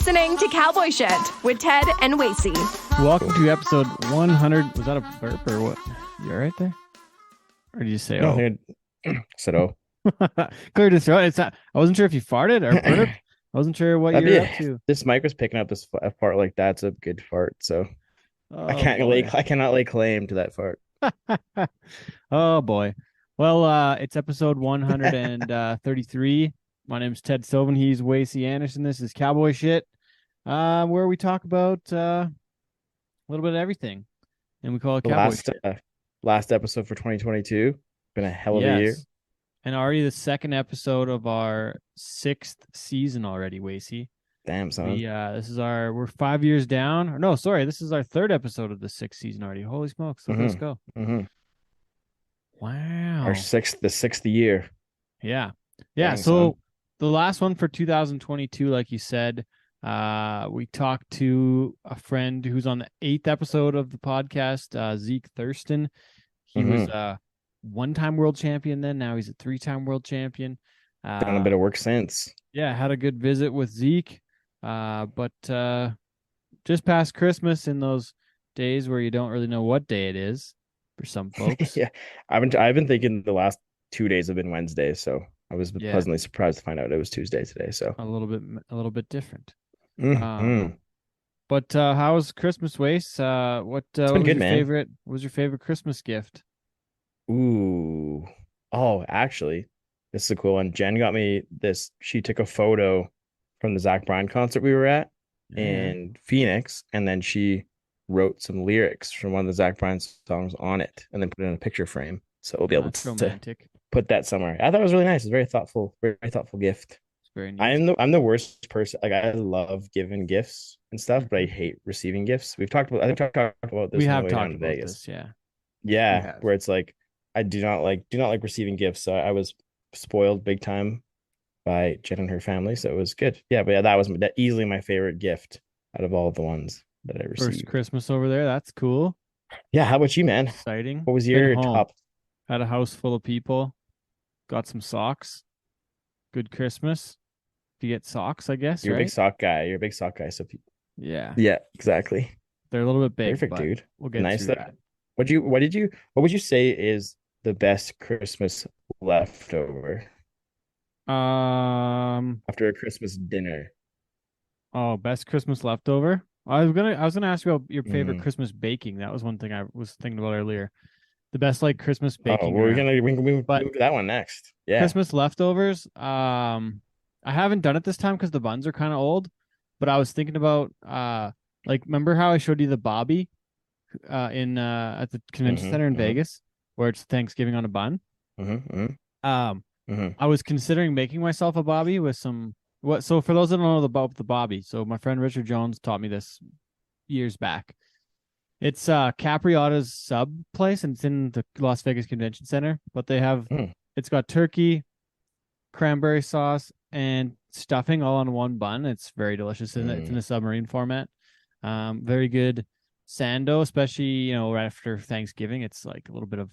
listening to Cowboy Shit with Ted and Wacey. Welcome to episode 100. Was that a burp or what? You all right there? Or did you say, No, oh? I said, oh. Cleared his throat. It's not, I wasn't sure if you farted or burped. I wasn't sure what you were up to. This mic was picking up this fart like that's a good fart, so I cannot lay claim to that fart. Oh boy. Well, it's episode 133. My name's Ted Stovin. He's Wacey Anderson. This is Cowboy Shit, where we talk about a little bit of everything, and we call it Cowboy Shit. Last episode for 2022. Been a hell of a year. And already the second episode of our 6th season already, Wacey. Damn, son. We're 5 years down. Or no, sorry, this is our 3rd episode of the 6th season already. Holy smokes. So let's go. Mm-hmm. Wow. The 6th year. Yeah. Dang, So son. The last one for 2022, like you said, we talked to a friend who's on the 8th episode of the podcast, Zeke Thurston. He was a one-time world champion then. Now he's a 3-time world champion. Done a bit of work since. Yeah, had a good visit with Zeke. But just past Christmas, in those days where you don't really know what day it is for some folks. Yeah, I've been thinking the last 2 days have been Wednesdays, so I was pleasantly surprised to find out it was Tuesday today. So a little bit different. Mm-hmm. How was Christmas, Wace? What was your favorite Christmas gift? Ooh. Oh, actually, this is a cool one. Jen got me this. She took a photo from the Zach Bryan concert we were at in Phoenix, and then she wrote some lyrics from one of the Zach Bryan songs on it, and then put it in a picture frame. So we'll be able to put that somewhere. I thought it was really nice. It's very thoughtful gift. It's very nice. I'm the worst person. Like, I love giving gifts and stuff, but I hate receiving gifts. I think we talked about this. We have talked about this, yeah. Yeah, where it's like I do not like receiving gifts. So I was spoiled big time by Jen and her family, so it was good. Yeah, but that was easily my favorite gift out of all of the ones that I received. First Christmas over there. That's cool. Yeah, how about you, man? Exciting. What was your top? Had a house full of people. Got some socks. Good Christmas. To get socks, I guess. You're right? a big sock guy. You're a big sock guy. So yeah, exactly. They're a little bit big. Perfect, dude. We'll get nice through that. What would you say is the best Christmas leftover? After a Christmas dinner. Oh, best Christmas leftover. I was gonna ask you about your favorite Christmas baking. That was one thing I was thinking about earlier. The best Christmas baking. Oh, we can move to that one next. Yeah. Christmas leftovers. I haven't done it this time because the buns are kind of old. But I was thinking about remember how I showed you the Bobby at the convention center in Vegas, where it's Thanksgiving on a bun. I was considering making myself a Bobby with some So for those that don't know about the Bobby, so my friend Richard Jones taught me this years back. It's Capriata's sub place, and it's in the Las Vegas Convention Center. But they have it's got turkey, cranberry sauce, and stuffing all on one bun. It's very delicious. It's in a submarine format. Very good sando, especially right after Thanksgiving. It's like a little bit of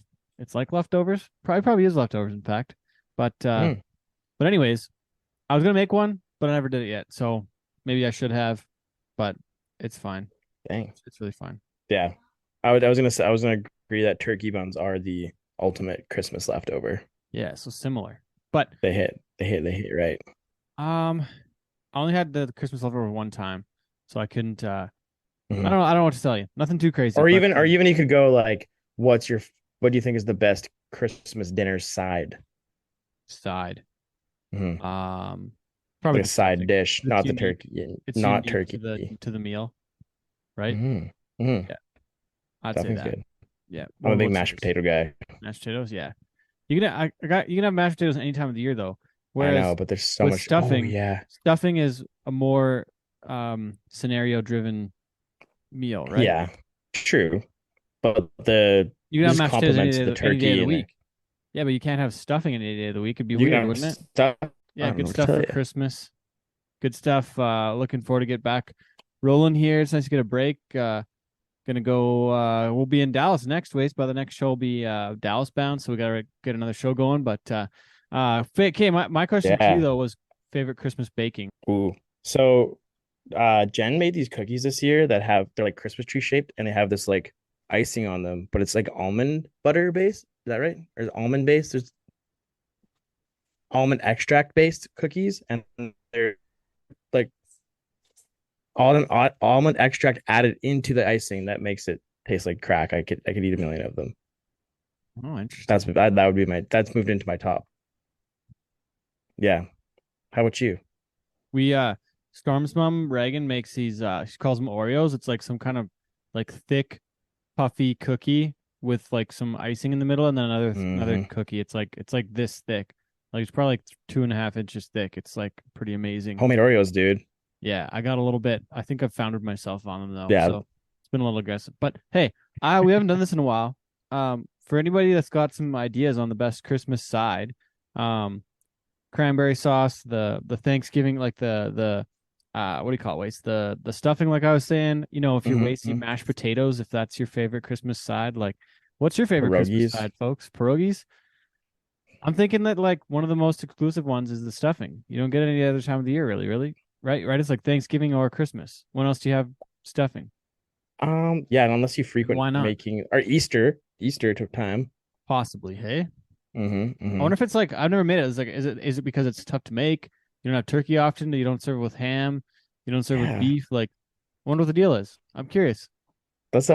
like leftovers. Probably is leftovers, in fact. But anyways, I was gonna make one, but I never did it yet. So maybe I should have, but it's fine. Dang, it's really fine. Yeah, I was gonna agree that turkey buns are the ultimate Christmas leftover. Yeah, so similar, but they hit right. I only had the Christmas leftover one time, so I couldn't. I don't know what to tell you. Nothing too crazy. Or even you could go like, what do you think is the best Christmas dinner side? Probably like a side dish, not the turkey. It's not turkey to the meal, right? Yeah, I'd that say that. Good. Yeah, I'm a big mashed potato guy. Mashed potatoes, yeah. You can have mashed potatoes any time of the year though. Whereas I know, but there's so much stuffing. Oh, yeah, stuffing is a more scenario driven meal, right? Yeah, true. But you can have mashed potatoes any day of the week. Yeah, but you can't have stuffing any day of the week. It'd be weird, wouldn't it? Yeah, good stuff for Christmas. Good stuff. Looking forward to get back rolling here. It's nice to get a break. Gonna go. We'll be in Dallas next week. By the next show, will be Dallas bound. So we gotta get another show going. But okay, my question to you though was favorite Christmas baking. Ooh, so Jen made these cookies this year that they're like Christmas tree shaped and they have this like icing on them, but it's like almond butter based. Is that right? Or is it almond based? There's almond extract based cookies, and they're like almond extract added into the icing that makes it taste like crack. I could eat a million of them. Oh, interesting. That would be that's moved into my top. Yeah. How about you? We Storm's mom Reagan makes these she calls them Oreos. It's like some kind of like thick, puffy cookie with like some icing in the middle and then another Hmm. cookie. It's like this thick. Like it's probably like 2.5 inches thick. It's like pretty amazing. Homemade Oreos, dude. Yeah, I got a little bit. I think I've founded myself on them though, Yeah. so it's been a little aggressive. But hey, we haven't done this in a while. For anybody that's got some ideas on the best Christmas side, um, cranberry sauce, the Thanksgiving, like the what do you call it, Waste? The stuffing, like I was saying, if you're Wacey, Hmm. mashed potatoes, if that's your favorite Christmas side, like what's your favorite Christmas Pierogies. side, folks? Pierogies? I'm thinking that like one of the most exclusive ones is the stuffing. You don't get it any other time of the year, really, really. Right, right. It's like Thanksgiving or Christmas. When else do you have stuffing? Yeah, and unless you frequent Why not? making or Easter to time. Possibly. Hey, I Hmm. wonder if it's like I've never made it. It's like, is it because it's tough to make? You don't have turkey often. You don't serve it with ham. You don't serve it with Yeah, beef. Like, I wonder what the deal is. I'm curious. that's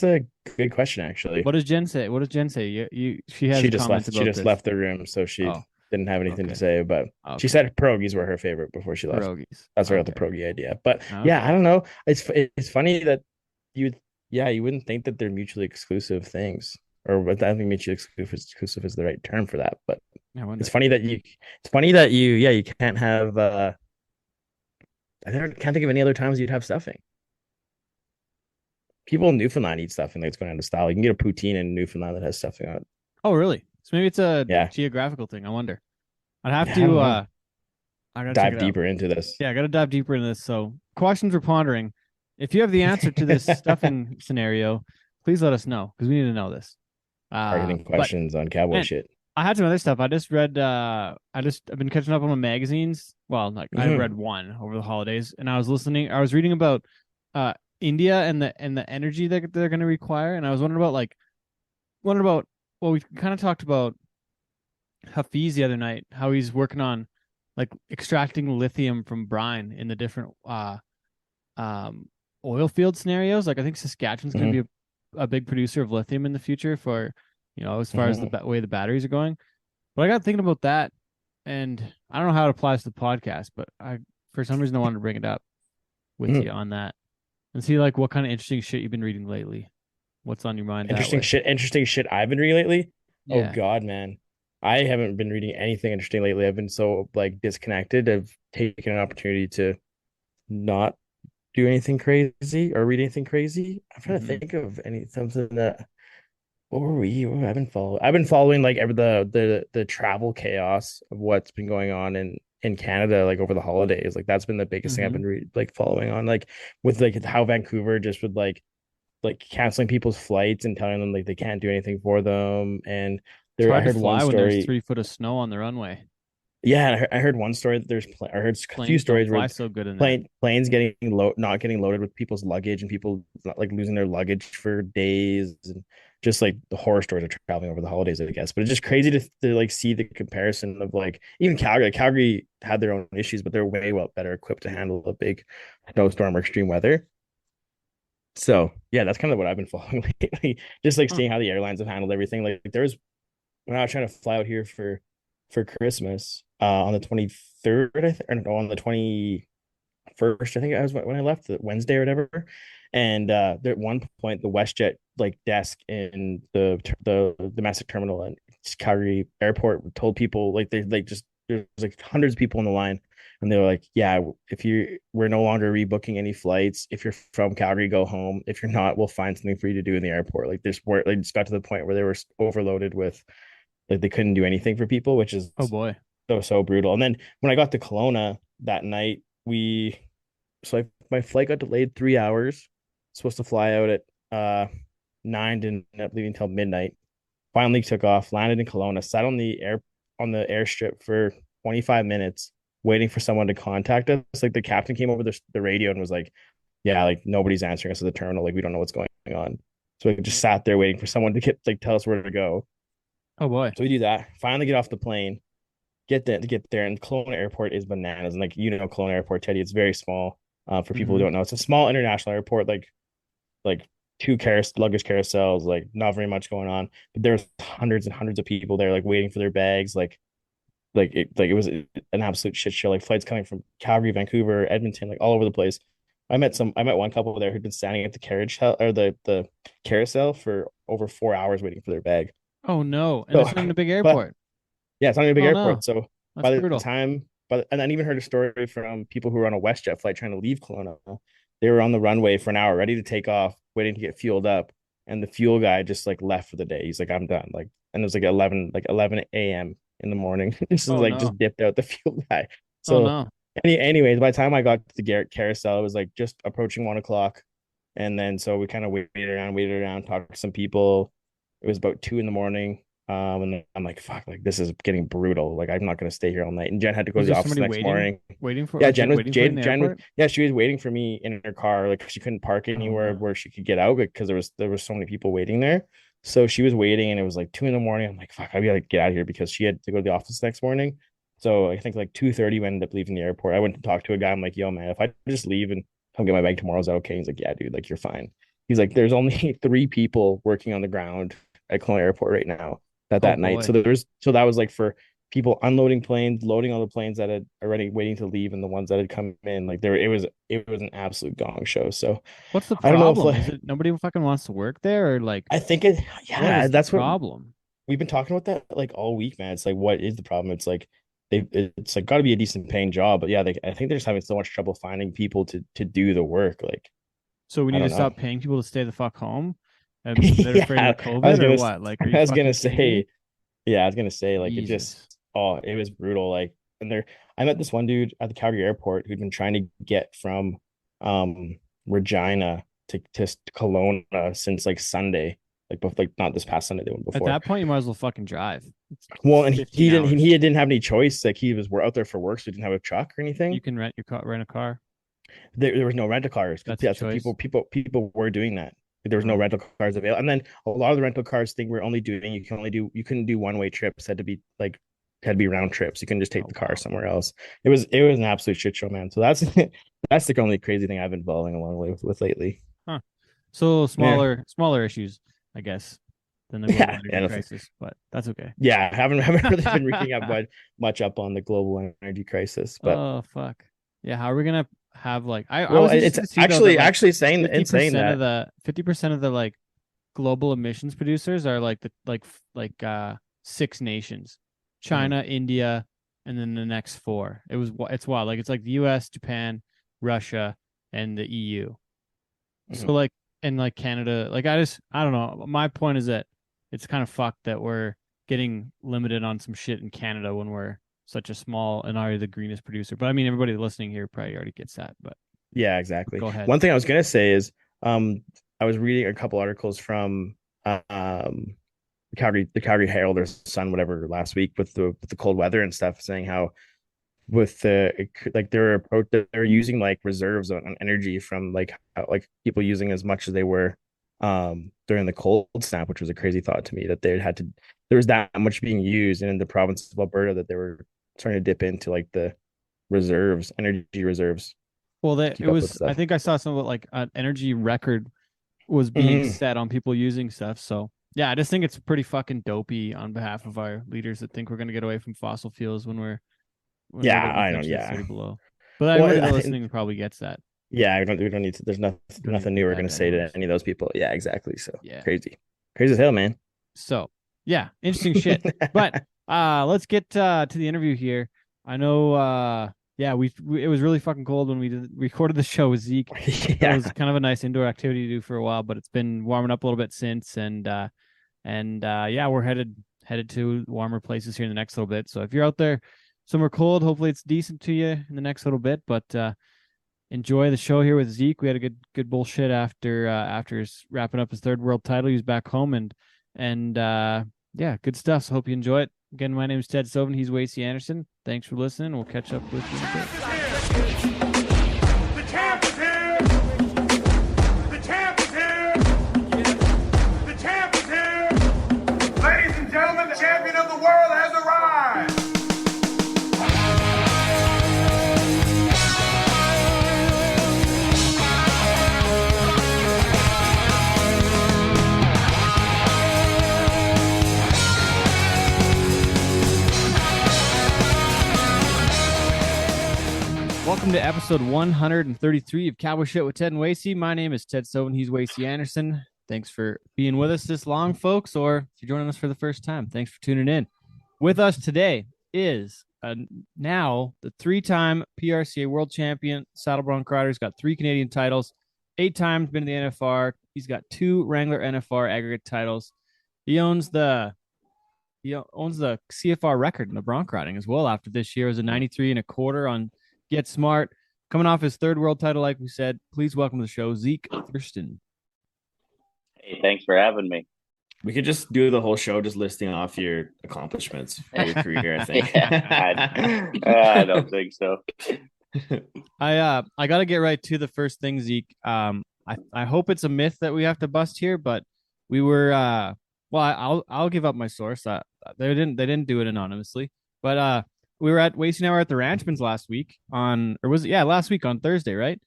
a good question actually. What does Jen say? What does Jen say? She has comments She about just this. left the room, so she Oh, didn't have anything to okay, say. But she okay. said pierogies were her favorite before she left. Pierogies. That's where I got the Okay, pierogi idea. But yeah, I okay. don't know. It's funny that you yeah, you wouldn't think that they're mutually exclusive things, or I don't think mutually exclusive is the right term for that. But I it's wonder. funny that you can't have can't think of any other times you'd have stuffing. People in Newfoundland eat stuffing like it's going out of style. You can get a poutine in Newfoundland that has stuffing on it. Oh, really? So maybe it's a Yeah. geographical thing. I wonder. I'd have Yeah, I to. don't know. I gotta check Dive it out. deeper into this. Yeah, I gotta dive deeper into this. So, questions we're pondering. If you have the answer to this stuffing scenario, please let us know because we need to know this. Targeting But questions on cowboy man, shit. I had some other stuff. I just read. I've been catching up on my magazines. Well, like I Hmm. read one over the holidays, and I was listening. I was reading about uh India and the energy that they're going to require, and I was wondering about. Well, we kind of talked about Hafiz the other night, how he's working on like extracting lithium from brine in the different um oil field scenarios. Like I think Saskatchewan's going to Hmm. be a big producer of lithium in the future for as far as the Hmm. way the batteries are going. But I got thinking about that, and I don't know how it applies to the podcast, but I for some reason I wanted to bring it up with Hmm. you on that and see like what kind of interesting shit you've been reading lately. What's on your mind that way? Interesting shit I've been reading lately. Oh Yeah. God, man. I haven't been reading anything interesting lately. I've been so like disconnected. I've taken an opportunity to not do anything crazy or read anything crazy. I'm trying to Hmm. think of something that what were we? What have I been following? I've been following like the travel chaos of what's been going on in Canada like over the holidays. Like that's been the biggest thing I've Hmm. been like following on like with like how Vancouver just would like canceling people's flights and telling them like they can't do anything for them. And It's there I hard to heard one fly when there's story. 3 foot of snow on the runway. Yeah, I heard one story that I heard a few Planes don't stories where fly so good in that. planes not getting loaded with people's luggage and people like losing their luggage for days and just like the horror stories of traveling over the holidays, I guess. But it's just crazy to like see the comparison of like even Calgary. Like, Calgary had their own issues, but they're way well better equipped to handle a big snowstorm or extreme weather. So yeah, that's kind of what I've been following lately. Just like Huh. seeing how the airlines have handled everything. Like there was when I was trying to fly out here for Christmas on the 23rd, I think, or no, on the 21st, I think I was when I left the Wednesday or whatever. And there at one point the WestJet like desk in the domestic terminal at Calgary Airport told people like they like just there's like hundreds of people in the line and they were like, yeah, if you we're no longer rebooking any flights. If you're from Calgary, go home. If you're not, we'll find something for you to do in the airport. Like this where like just got to the point where they were overloaded with like they couldn't do anything for people, which is Oh boy. so brutal. And then when I got to Kelowna that night, my flight got delayed 3 hours. Supposed to fly out at 9, didn't end up leaving until midnight. Finally took off, landed in Kelowna, sat on the airstrip for 25 minutes, waiting for someone to contact us. Like the captain came over the radio and was like, yeah, like nobody's answering us at the terminal. Like we don't know what's going on. So we just sat there waiting for someone to tell us where to go. Oh boy. So we do that. Finally get off the plane, get there, and Kelowna Airport is bananas. And like Kelowna Airport, Teddy, it's very small. For people who don't know, it's a small international airport, like two luggage carousels, like not very much going on. But there's hundreds and hundreds of people there, like waiting for their bags, it was an absolute shit show. Like flights coming from Calgary, Vancouver, Edmonton, like all over the place. I met one couple there who'd been standing at the the carousel for over 4 hours waiting for their bag. Oh no. And So, it's not in a big airport. yeah, it's not even a big Oh, airport. no. So That's by the brutal. time, and I even heard a story from people who were on a WestJet flight trying to leave Kelowna. They were on the runway for an hour, ready to take off, waiting to get fueled up, and the fuel guy just like left for the day. He's like, "I'm done." Like, and it was like 11 a.m. in the morning. This is Oh like no. just dipped out the fuel guy. Oh So, no. anyways, by the time I got to the Garrett carousel, it was like just approaching 1 o'clock, and then so we kind of waited around, talked to some people. It was about 2 in the morning. And then I'm like, fuck, like this is getting brutal. Like I'm not gonna stay here all night. And Jen had to go Was to the there office the somebody next morning. waiting for Yeah, like, Jen was waiting for you in the Jen was airport? yeah, she was waiting for me in her car. Like she couldn't park anywhere no. where she could get out because there was so many people waiting there. So she was waiting and it was like 2 in the morning. I'm like, fuck, I gotta get out of here because she had to go to the office the next morning. So I think like 2:30 we ended up leaving the airport. I went to talk to a guy. I'm like, yo, man, if I just leave and come get my bag tomorrow, is that okay? He's like, yeah, dude, like you're fine. He's like, there's only 3 people working on the ground at Kelowna Airport right now Oh that night. boy. So that was like for people unloading planes, loading all the planes that had already waiting to leave, and the ones that had come in. Like it was an absolute gong show. So What's the I don't know if problem? Is it nobody fucking wants to work there, or like I think what is the that's what problem? we've been talking about that like all week, man. It's like what is the problem? It's like it's like got to be a decent paying job, but yeah, I think they're just having so much trouble finding people to do the work. Like So we I need to don't know. stop paying people to stay the fuck home, and they're afraid Yeah, of COVID or what? Like, are you I was gonna fucking kidding me? say yeah, I was gonna say like Jesus. it was brutal. Like and there I met this one dude at the Calgary airport who'd been trying to get from Regina to Kelowna since like Sunday. Like not this past Sunday, the one At before. that point, you might as well fucking drive. It's Well, and 15 hours. he didn't have any choice. Like we're out there for work, so he didn't have a truck or anything. You can rent a car. There was no rental cars. That's a Yeah, so choice. people were doing that. There was no Oh, rental cars available. And then a lot of the rental cars thing we're only doing, you couldn't do one-way trips, had to be round trips. You couldn't just take the car wow. somewhere else. It was an absolute shit show, man. So that's that's the only crazy thing I've been following along with lately. Huh. So Yeah. smaller issues, I guess, than the global energy nothing. crisis, but that's okay. Yeah, I haven't really been reading up much up on the global energy crisis, but Oh fuck. Yeah, how are we gonna have like I well, was it's interested to see though that like actually saying in saying 50% of that. the 50% of the like global emissions producers are like the six nations. China, India, and then the next four. It's wild. Like it's like the US, Japan, Russia, and the EU. So like and like Canada, like I don't know. My point is that it's kind of fucked that we're getting limited on some shit in Canada when we're such a small and already the greenest producer. But I mean, everybody listening here probably already gets that. But Yeah, exactly. go ahead. One thing I was gonna say is, I was reading a couple articles from the Calgary Herald or Sun, whatever, last week with the cold weather and stuff, saying how with they're using like reserves on energy from like people using as much as they were during the cold snap, which was a crazy thought to me that there was that much being used and in the province of Alberta that they were trying to dip into like the energy reserves. Well, Keep up with I stuff. think I saw some of like an energy record was being Mhm. set on people using stuff. So yeah, I just think it's pretty fucking dopey on behalf of our leaders that think we're gonna get away from fossil fuels when we're Yeah, getting I know. essentially Yeah. 30 below. But Well, everybody listening probably gets that. yeah, we don't need to. There's Don't need to nothing new we're repeat gonna that say to anyways. any of those people. Yeah, exactly. So Yeah. crazy as hell, man. So yeah, interesting shit. But let's get to the interview here. I know yeah, it was really fucking cold when we recorded the show with Zeke. It Yeah, was kind of a nice indoor activity to do for a while, but it's been warming up a little bit since and yeah, we're headed to warmer places here in the next little bit. So if you're out there somewhere cold, hopefully it's decent to you in the next little bit, but enjoy the show here with Zeke. We had a good bullshit after his wrapping up his third world title. He was back home and yeah, good stuff. So hope you enjoy it. Again, my name is Ted Stovin. He's Wacey Anderson. Thanks for listening. We'll catch up with you in a bit. The champ is here! The champ is here! The champ is here! Ladies and gentlemen, the champion of the world has arrived! Welcome to episode 133 of Cowboy Shit with Ted and Wacey. My name is Ted Stovin. He's Wacey Anderson. Thanks for being with us this long, folks, or if you're joining us for the first time, thanks for tuning in. With us today is now the three-time PRCA world champion saddle bronc rider. He's got 3 Canadian titles, 8 times been to the NFR. He's got 2 Wrangler NFR Aggregate titles. He owns the CFR record in the bronc riding as well. After this year, it was a 93 1/4 on Get Smart. Coming off his 3rd world title, like we said, please welcome to the show, Zeke Thurston. Hey, thanks for having me. We could just do the whole show just listing off your accomplishments for your career, I think. I don't think so. I got to get right to the first thing, Zeke. I hope it's a myth that we have to bust here, but we were I'll give up my source. They didn't do it anonymously, but we were at Wacey and I were at the Ranchman's last week last week on Thursday, right?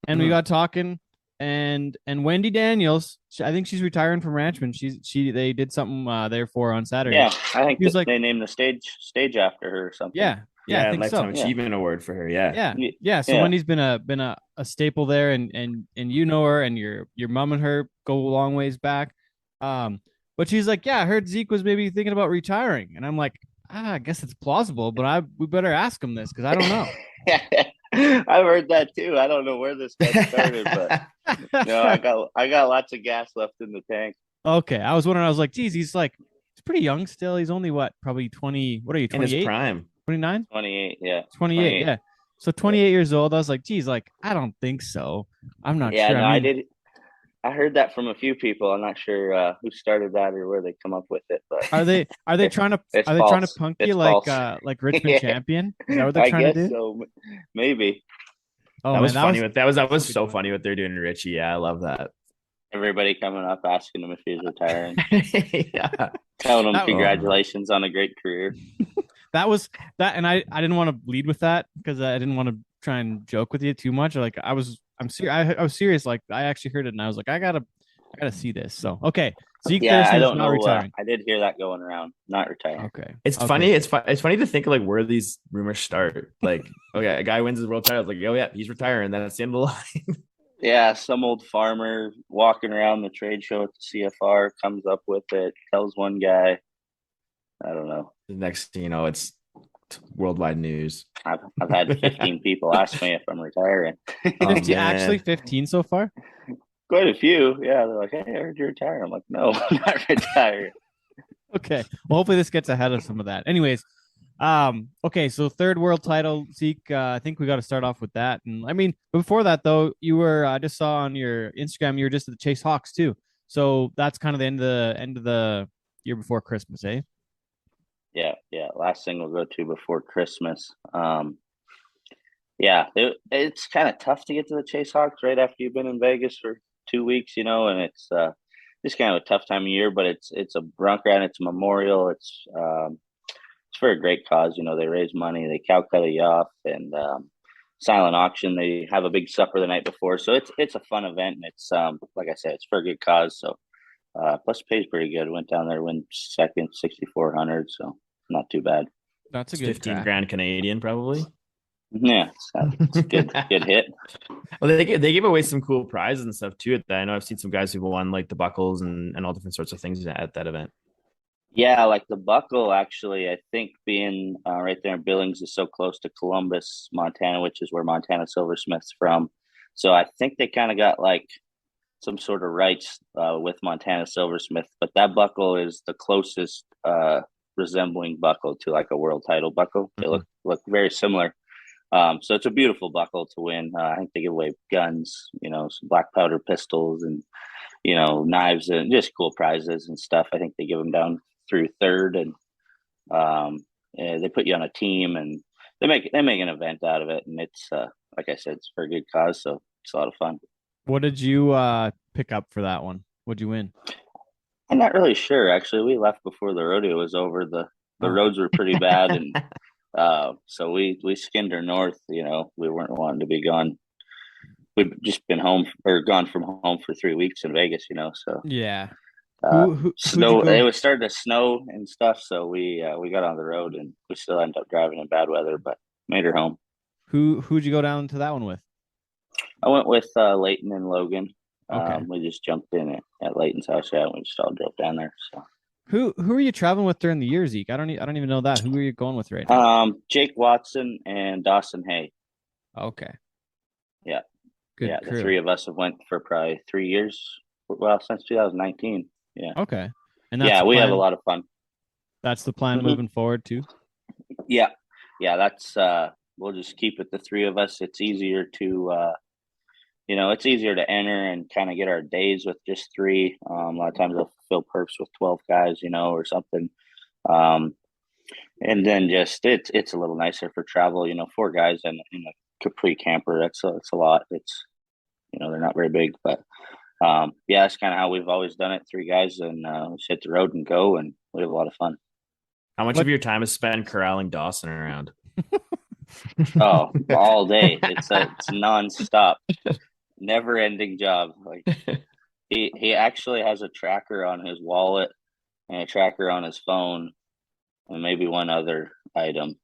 And we got talking, and Wendy Daniels, I think she's retiring from Ranchman. They did something there for her on Saturday. Yeah, I think they named the stage after her or something. Yeah, I think Lifetime so. Achievement Award for her. Yeah. So Wendy's been a staple there, and you know her, and your mom and her go a long ways back. But she's like, yeah, I heard Zeke was maybe thinking about retiring, and I'm like, I guess it's plausible, but we better ask him this because I don't know. I've heard that too. I don't know where this got started, but I got lots of gas left in the tank. Okay, I was wondering. I was like, geez, he's pretty young still. He's only probably 20. What are you? 28? In his prime. 29? 28. Yeah. 28. Yeah. So 28 years old. I was like, geez, I don't think so. I'm not sure. Yeah, no, I did. I heard that from a few people. I'm not sure who started that or where they come up with it, but are they trying to punk you like Richmond Champion? Is that what they're trying to do? So maybe. Oh, that was funny. That was so funny what they're doing to Richie. Yeah, I love that. Everybody coming up asking him if he's retiring. Yeah. Telling him congratulations on a great career. That was that, and I didn't want to lead with that because I didn't want to try and joke with you too much. I was serious. Like, I actually heard it, and I was like, I gotta see this. So okay, Zeke Thurston is not retiring. I did hear that going around. Not retiring. Okay, it's funny. It's funny to think of where these rumors start. Like, okay, a guy wins his world title. It's like, oh yeah, he's retiring. Then it's the end of the line. Yeah, some old farmer walking around the trade show at the CFR comes up with it. Tells one guy. I don't know. The next thing you know, it's worldwide news. I've had 15 people ask me if I'm retiring. 15, actually 15 so far? Quite a few. Yeah, they're like, hey, I heard you retire. I'm like, no, I'm not retiring. Okay. Well, hopefully this gets ahead of some of that. Anyways, okay, so 3rd world title, Zeke. I think we got to start off with that. And I mean, before that though, you were I just saw on your Instagram you were just at the Chase Hawks too. So that's kind of the end of the year before Christmas, eh? Yeah. Last thing we'll go to before Christmas. It's kind of tough to get to the Chase Hawks right after you've been in Vegas for 2 weeks, and it's just kind of a tough time of year. But it's a bronc ride, it's a memorial. It's for a great cause. They raise money, they cow cut you off, and silent auction. They have a big supper the night before, so it's a fun event, and it's like I said, it's for a good cause. So plus it pays pretty good. Went down there, win second, 6,400. So not too bad. That's a good 15 grand Canadian, probably. Yeah, it's a good hit. Well, they give away some cool prizes and stuff too at that. I know I've seen some guys who've won like the buckles and all different sorts of things at that event. Yeah, like the buckle, actually, I think being right there in Billings is so close to Columbus, Montana, which is where Montana Silversmith's from. So I think they kind of got like some sort of rights with Montana Silversmith, but that buckle is the closest resembling buckle to like a world title buckle. They look very similar. So it's a beautiful buckle to win. I think they give away guns, some black powder pistols and, knives and just cool prizes and stuff. I think they give them down through third, and they put you on a team, and they make an event out of it, and it's like I said, it's for a good cause, so it's a lot of fun. What did you pick up for that one? What'd you win? I'm not really sure actually. We left before the rodeo was over. The Oh. roads were pretty bad, and so we skinned her north. You know, we weren't wanting to be gone. We've just been home or gone from home for 3 weeks in Vegas. You know, so Yeah. Who'd snow. you go? It was starting to snow and stuff, so we got on the road, and we still ended up driving in bad weather, but made her home. Who'd you go down to that one with? I went with Leighton and Logan. Okay. We just jumped in at Leighton's house, and we just all drove down there. So, Who are you traveling with during the year, Zeke? I don't even know that. Who are you going with right now? Jake Watson and Dawson Hay. Okay. Yeah. Good Yeah, crew. the three of us have went for probably 3 years. Well, since 2019. Yeah. Okay. And that's Yeah, the we have plan? a lot of fun. That's the plan Mhm. moving forward too. Yeah. Yeah, that's we'll just keep it the three of us. It's easier to it's easier to enter and kind of get our days with just three. A lot of times I'll fill perfs with 12 guys, or something. And then just it's a little nicer for travel, four guys in a Capri camper. It's a lot. It's they're not very big, but yeah, that's kind of how we've always done it. Three guys, and we just hit the road and go, and we have a lot of fun. How much of your time is spent corralling Dawson around? Oh, all day. It's nonstop, never ending job. Like he actually has a tracker on his wallet and a tracker on his phone and maybe one other item.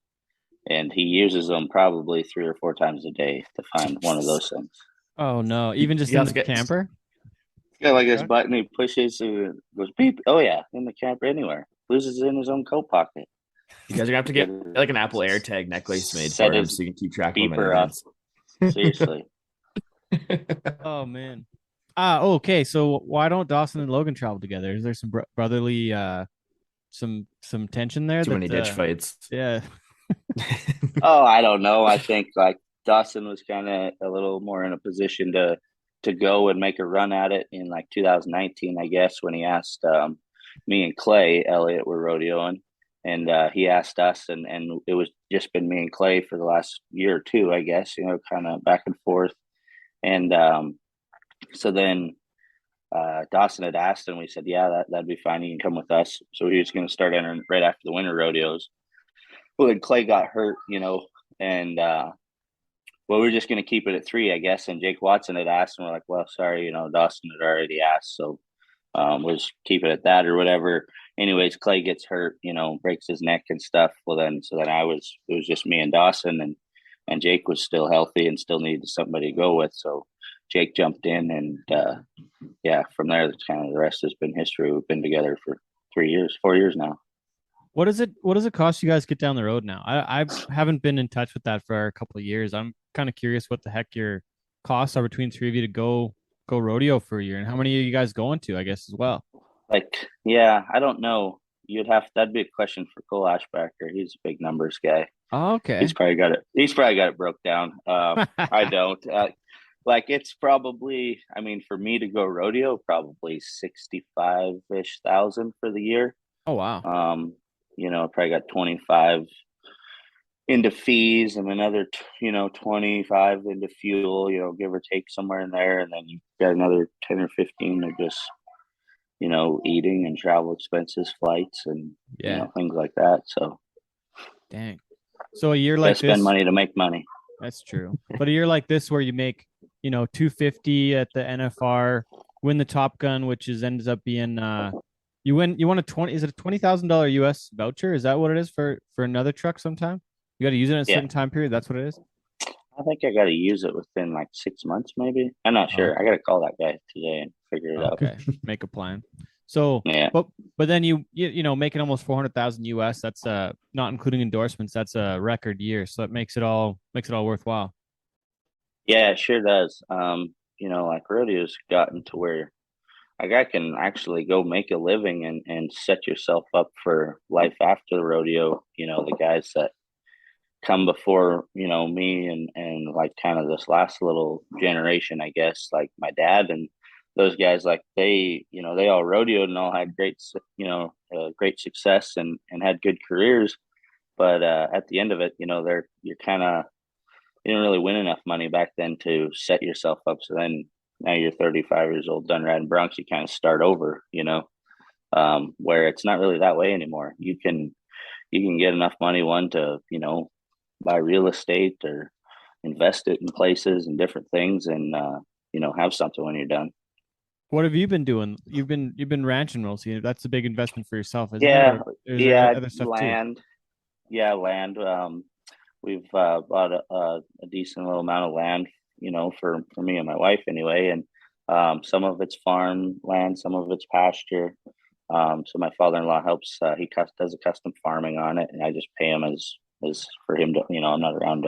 And he uses them probably 3 or 4 times a day to find one of those things. Oh no! Even just You in have the to get- camper? Yeah, like his Truck? button he pushes, goes beep. Oh yeah, in the camper anywhere. Loses it in his own coat pocket. You guys are gonna have to get like an Apple AirTag necklace made Set for him his so you can keep track of him at beeper up. events. Seriously. Oh man. Okay. So why don't Dawson and Logan travel together? Is there some brotherly some tension there? Too many ditch fights. Yeah. Oh, I don't know. I think like Dawson was kind of a little more in a position to go and make a run at it in like 2019, I guess, when he asked me and Clay Elliott were rodeoing, and he asked us, and it was just been me and Clay for the last year or two, I guess, kind of back and forth, and so then Dawson had asked, and we said, yeah, that'd be fine. You can come with us. So he was going to start entering right after the winter rodeos. Well, then Clay got hurt, and well, we're just going to keep it at 3, I guess. And Jake Watson had asked, and we're like, well, sorry, Dawson had already asked, so we'll just keep it at that or whatever. Anyways, Clay gets hurt, breaks his neck and stuff. Well, then it was just me and Dawson, and Jake was still healthy and still needed somebody to go with. So Jake jumped in, and yeah, from there, that's kind of the rest has been history. We've been together for 4 years now. What does it cost you guys to get down the road now? I haven't been in touch with that for a couple of years. I'm kind of curious what the heck your costs are between 3 of you to go rodeo for a year, and how many are you guys going to, I guess, as well? Like, yeah, I don't know. That'd be a question for Cole Ashbacker. He's a big numbers guy. Oh, okay. He's probably got it broke down. I don't. Like it's probably, I mean, for me to go rodeo, probably 65-ish thousand for the year. Oh wow. Probably got 25 into fees and another 25 into fuel, give or take somewhere in there, and then you got another 10 or 15 of just eating and travel expenses, flights, and things like that. So dang. So a year like spend this, money to make money. That's true. But a year like this where you make, $250 at the NFR, win the Top Gun, which ends up being you won a $20,000 US voucher? Is that what it is for another truck sometime? You got to use it in a certain time period. That's what it is. I think I got to use it within like 6 months, maybe. I'm not sure. I got to call that guy today and figure it out. Okay, make a plan. So, yeah, but then you making almost 400,000 US. That's not including endorsements. That's a record year. So it makes it all worthwhile. Yeah, it sure does. Like rodeo's gotten to where like I can actually go make a living and set yourself up for life after the rodeo. The guys that come before, me and like kind of this last little generation, I guess, like my dad and those guys, like they all rodeoed and all had great success and had good careers. But at the end of it, you know, you didn't really win enough money back then to set yourself up. So then now you're 35 years old, done riding broncs, you kind of start over, you know, where it's not really that way anymore. You can get enough money, one, to, you know, buy real estate or invest it in places and different things, and you know, have something when you're done. What have you been doing? You've been ranching mostly. That's a big investment for yourself, isn't Yeah, it? Or is yeah, there other stuff land. too? Yeah, land. We've bought a decent little amount of land, you know, for me and my wife anyway, and some of it's farm land, some of it's pasture. So my father-in-law helps. He does a custom farming on it, and I just pay him as for him to, you know, I'm not around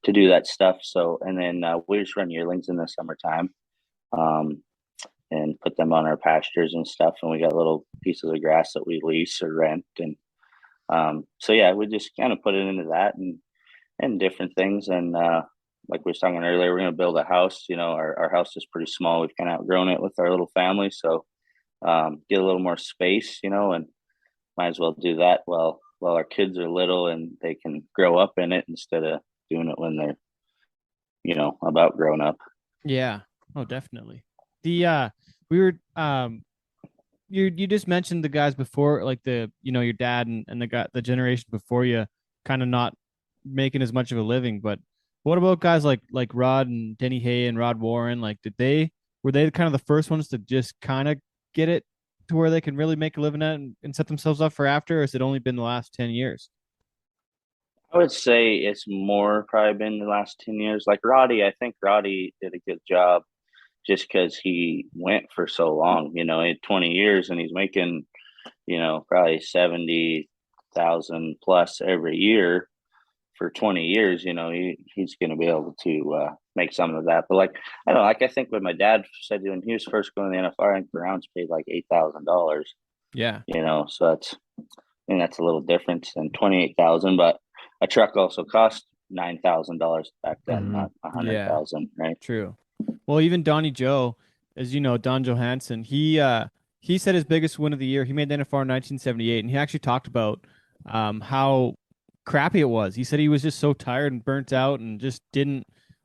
to do that stuff. So, and then we just run yearlings in the summertime, and put them on our pastures and stuff. And we got little pieces of grass that we lease or rent, and so yeah, we just kind of put it into that and different things. And like we were talking earlier, we're going to build a house. You know, our house is pretty small. We've kind of outgrown it with our little family, so get a little more space, you know, and might as well do that while our kids are little and they can grow up in it instead of doing it when they're, you know, about grown up. Yeah. Oh, definitely. The we were you just mentioned the guys before, like the, you know, your dad and the generation before you kind of not making as much of a living, but what about guys like Rod and Denny Hay and Rod Warren? Like, were they kind of the first ones to just kind of get it to where they can really make a living at and set themselves up for after, or has it only been the last 10 years? I would say it's more probably been the last 10 years. Like Roddy, I think Roddy did a good job just because he went for so long. You know, he had 20 years and he's making, you know, probably 70,000 plus every year for 20 years. You know, he's going to be able to make some of that. But like, I don't know, like I think what my dad said when he was first going to the NFR, I think per ounce paid like $8,000. Yeah. You know, so I think that's a little difference than 28,000, but a truck also cost $9,000 back then, not 100,000, right? True. Well, even Donnie Joe, as you know, Don Johansson, he said his biggest win of the year, he made the NFR in 1978, and he actually talked about how crappy it was. He said he was just so tired and burnt out and just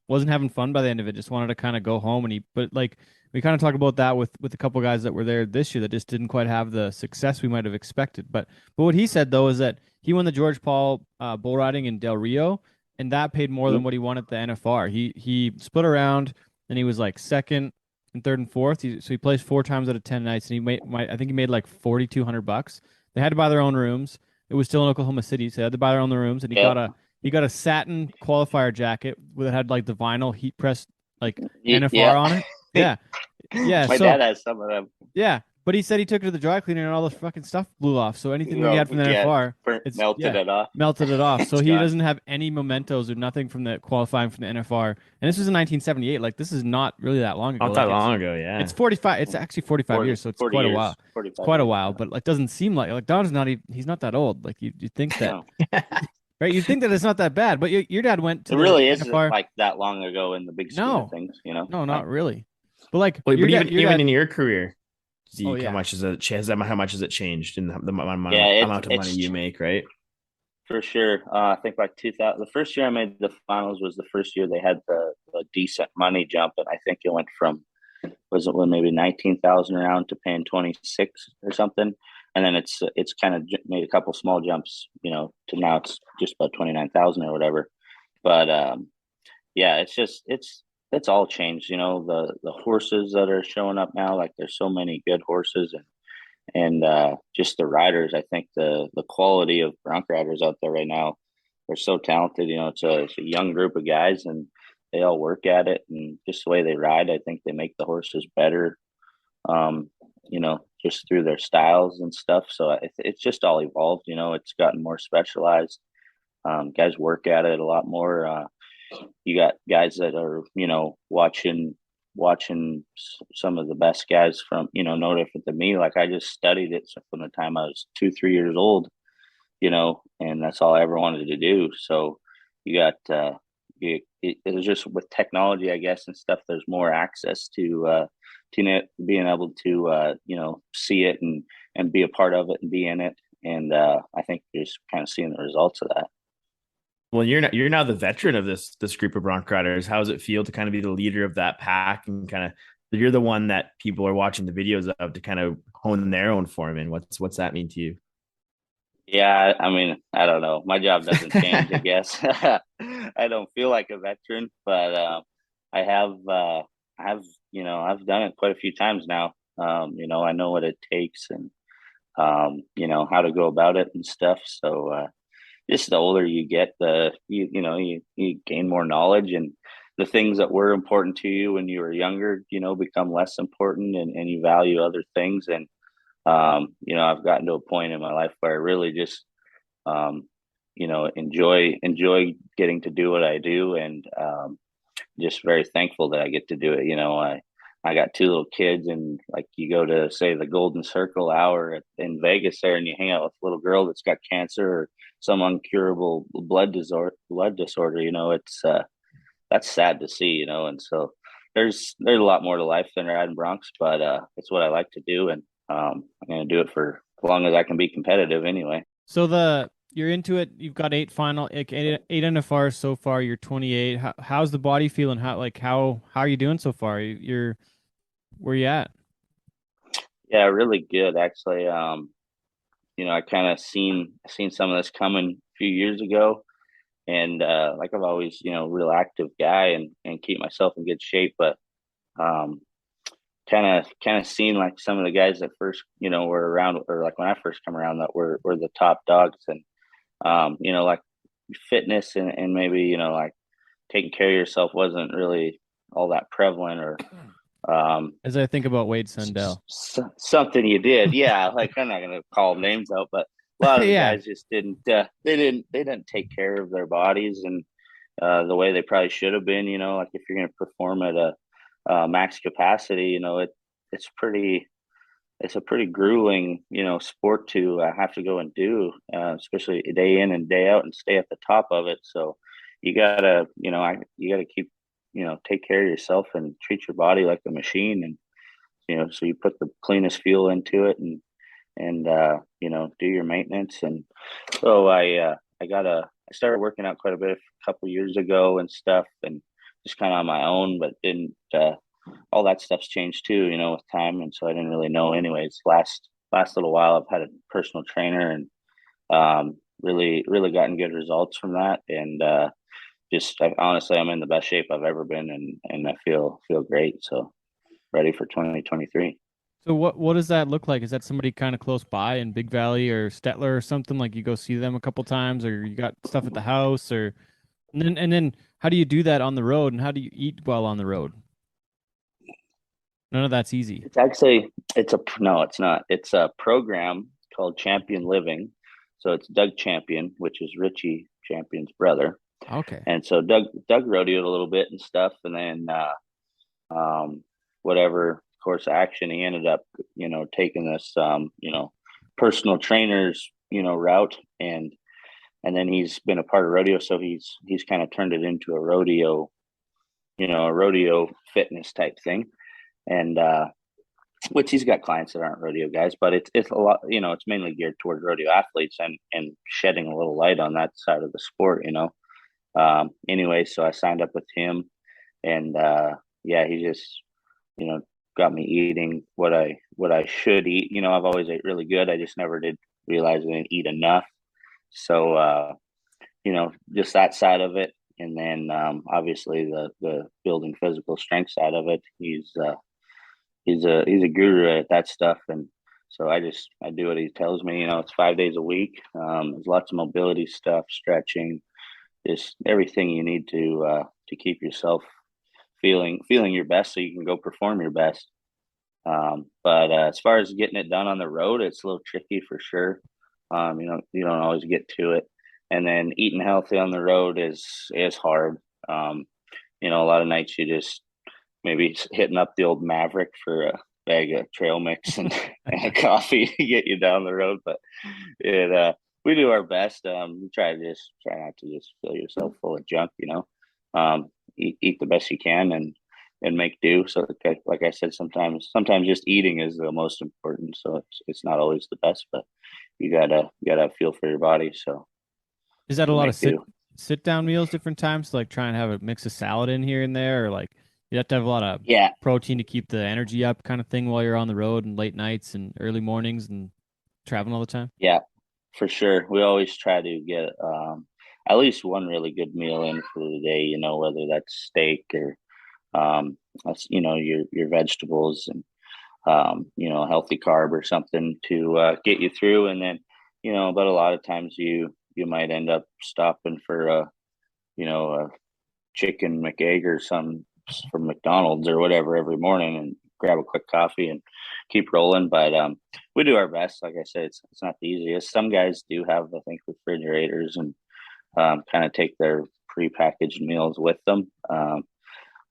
wasn't having fun by the end of it, just wanted to kind of go home. But like, we kind of talked about that with a couple guys that were there this year that just didn't quite have the success we might have expected. But what he said though is that he won the George Paul bull riding in Del Rio, and that paid more than what he won at the NFR. He split around, and he was like second and third and fourth. So he placed 4 times out of 10 nights, and I think he made like $4,200. They had to buy their own rooms. It was still in Oklahoma City, so they had to buy their own rooms, and he got a satin qualifier jacket that had like the vinyl heat press like NFR on it. Yeah. Yeah. My dad has some of them. Yeah. But he said he took it to the dry cleaner and all the fucking stuff blew off. So anything he had from the NFR, melted it off. Melted it off. So he doesn't have any mementos or nothing from the qualifying from the NFR. And this was in 1978. Like, this is not really that long ago. Not that long ago, yeah. It's 45. It's actually 45 years, so it's quite a while. It's quite a while, but like doesn't seem like Don's not even, he's not that old. Like you think that. Right, you think that it's not that bad, but your dad went to. It really isn't like that long ago in the big scheme of things, you know. No, not really. But like, even in your career, Zeke, yeah. how much has it changed in the amount of money you make, right? For sure. I think like 2000, the first year I made the finals was the first year they had the decent money jump, and I think it went from maybe 19,000 around to paying 26 or something. And then it's kind of made a couple small jumps, you know, to now it's just about 29,000 or whatever. But yeah, it's all changed. You know, the horses that are showing up now, like there's so many good horses, and just the riders. I think the quality of bronc riders out there right now, they're so talented. You know, it's a young group of guys, and they all work at it, and just the way they ride, I think they make the horses better. You know, just through their styles and stuff. So it's just all evolved. You know, it's gotten more specialized. Guys work at it a lot more. You got guys that are, you know, watching some of the best guys from, you know, no different than me. Like I just studied it from the time I was 2-3 years old, you know, and that's all I ever wanted to do. So you got it was just with technology, I guess, and stuff. There's more access to being able to you know, see it and be a part of it and be in it. And I think you're just kind of seeing the results of that. Well, you're now the veteran of this group of bronc riders. How does it feel to kind of be the leader of that pack, and kind of you're the one that people are watching the videos of to kind of hone their own form in? What's that mean to you? Yeah, I mean, I don't know. My job doesn't change, I guess. I don't feel like a veteran, but I have, I've done it quite a few times now. I know what it takes, and how to go about it and stuff. So just the older you get, you gain more knowledge, and the things that were important to you when you were younger, become less important, and you value other things. And I've gotten to a point in my life where I really just enjoy getting to do what I do, and just very thankful that I get to do it. I got two little kids, and like you go to say the Golden Circle Hour in Vegas there, and you hang out with a little girl that's got cancer or some incurable blood disorder. It's that's sad to see, and so there's a lot more to life than riding broncs, but it's what I like to do, and I'm going to do it for as long as I can be competitive anyway. So you're into it. You've got eight NFRs so far. You're 28. How's the body feeling? How are you doing so far? You're where you at? Yeah, really good actually. I kind of seen some of this coming a few years ago, and like I've always, real active guy and keep myself in good shape, but kind of seen like some of the guys that first, were around, or like when I first come around, that were the top dogs, and like fitness and maybe, like taking care of yourself wasn't really all that prevalent, or as I think about Wade Sundell, something you did. Yeah. Like I'm not going to call names out, but a lot of the guys just didn't, they didn't take care of their bodies, and the way they probably should have been, like if you're going to perform at a max capacity, it's a pretty grueling, sport to have to go and do, especially day in and day out, and stay at the top of it. So you gotta, you gotta keep, take care of yourself and treat your body like a machine. And, so you put the cleanest fuel into it, and do your maintenance. And so I started working out quite a bit a couple years ago and stuff, and just kind of on my own, but didn't, all that stuff's changed too, with time. And so I didn't really know anyways. Last little while I've had a personal trainer, and really gotten good results from that. And honestly, I'm in the best shape I've ever been, and I feel great. So ready for 2023. So what does that look like? Is that somebody kind of close by in Big Valley or Stettler or something? Like you go see them a couple times, or you got stuff at the house, or and then how do you do that on the road, and how do you eat well on the road? None of that's easy. It's actually, no, it's not. It's a program called Champion Living. So it's Doug Champion, which is Richie Champion's brother. Okay. And so Doug rodeoed a little bit and stuff. And then, whatever course of action, he ended up, taking this, personal trainers, route. And then he's been a part of rodeo. So he's kind of turned it into a rodeo fitness type thing. And which he's got clients that aren't rodeo guys, but it's a lot, it's mainly geared towards rodeo athletes, and shedding a little light on that side of the sport. Anyway, so I signed up with him, and he just got me eating what I should eat. I've always ate really good. I just never did realize I didn't eat enough. So just that side of it. And then obviously the building physical strength side of it. He's a guru at that stuff, and so I do what he tells me. It's 5 days a week. There's lots of mobility stuff, stretching, just everything you need to keep yourself feeling your best, so you can go perform your best. But as far as getting it done on the road, it's a little tricky for sure. You don't always get to it, and then eating healthy on the road is hard. A lot of nights you just maybe hitting up the old Maverick for a bag of trail mix and a coffee to get you down the road. But we do our best. We try not to just fill yourself full of junk, eat the best you can, and and make do. So like I said, sometimes just eating is the most important. So it's not always the best, but you gotta have feel for your body. So Is that a you lot make of do. sit down meals different times? Like try and have a mix of salad in here and there, or like you have to have a lot of Yeah, protein to keep the energy up kind of thing while you're on the road and late nights and early mornings and traveling all the time? yeah, for sure. We always try to get at least one really good meal in for the day. You know, whether that's steak or your vegetables and a healthy carb or something to get you through. And then, but a lot of times you might end up stopping for a chicken McEgg or some from McDonald's or whatever every morning and grab a quick coffee and keep rolling. But we do our best. Like I said, it's not the easiest. Some guys do have, I think, refrigerators and kind of take their prepackaged meals with them.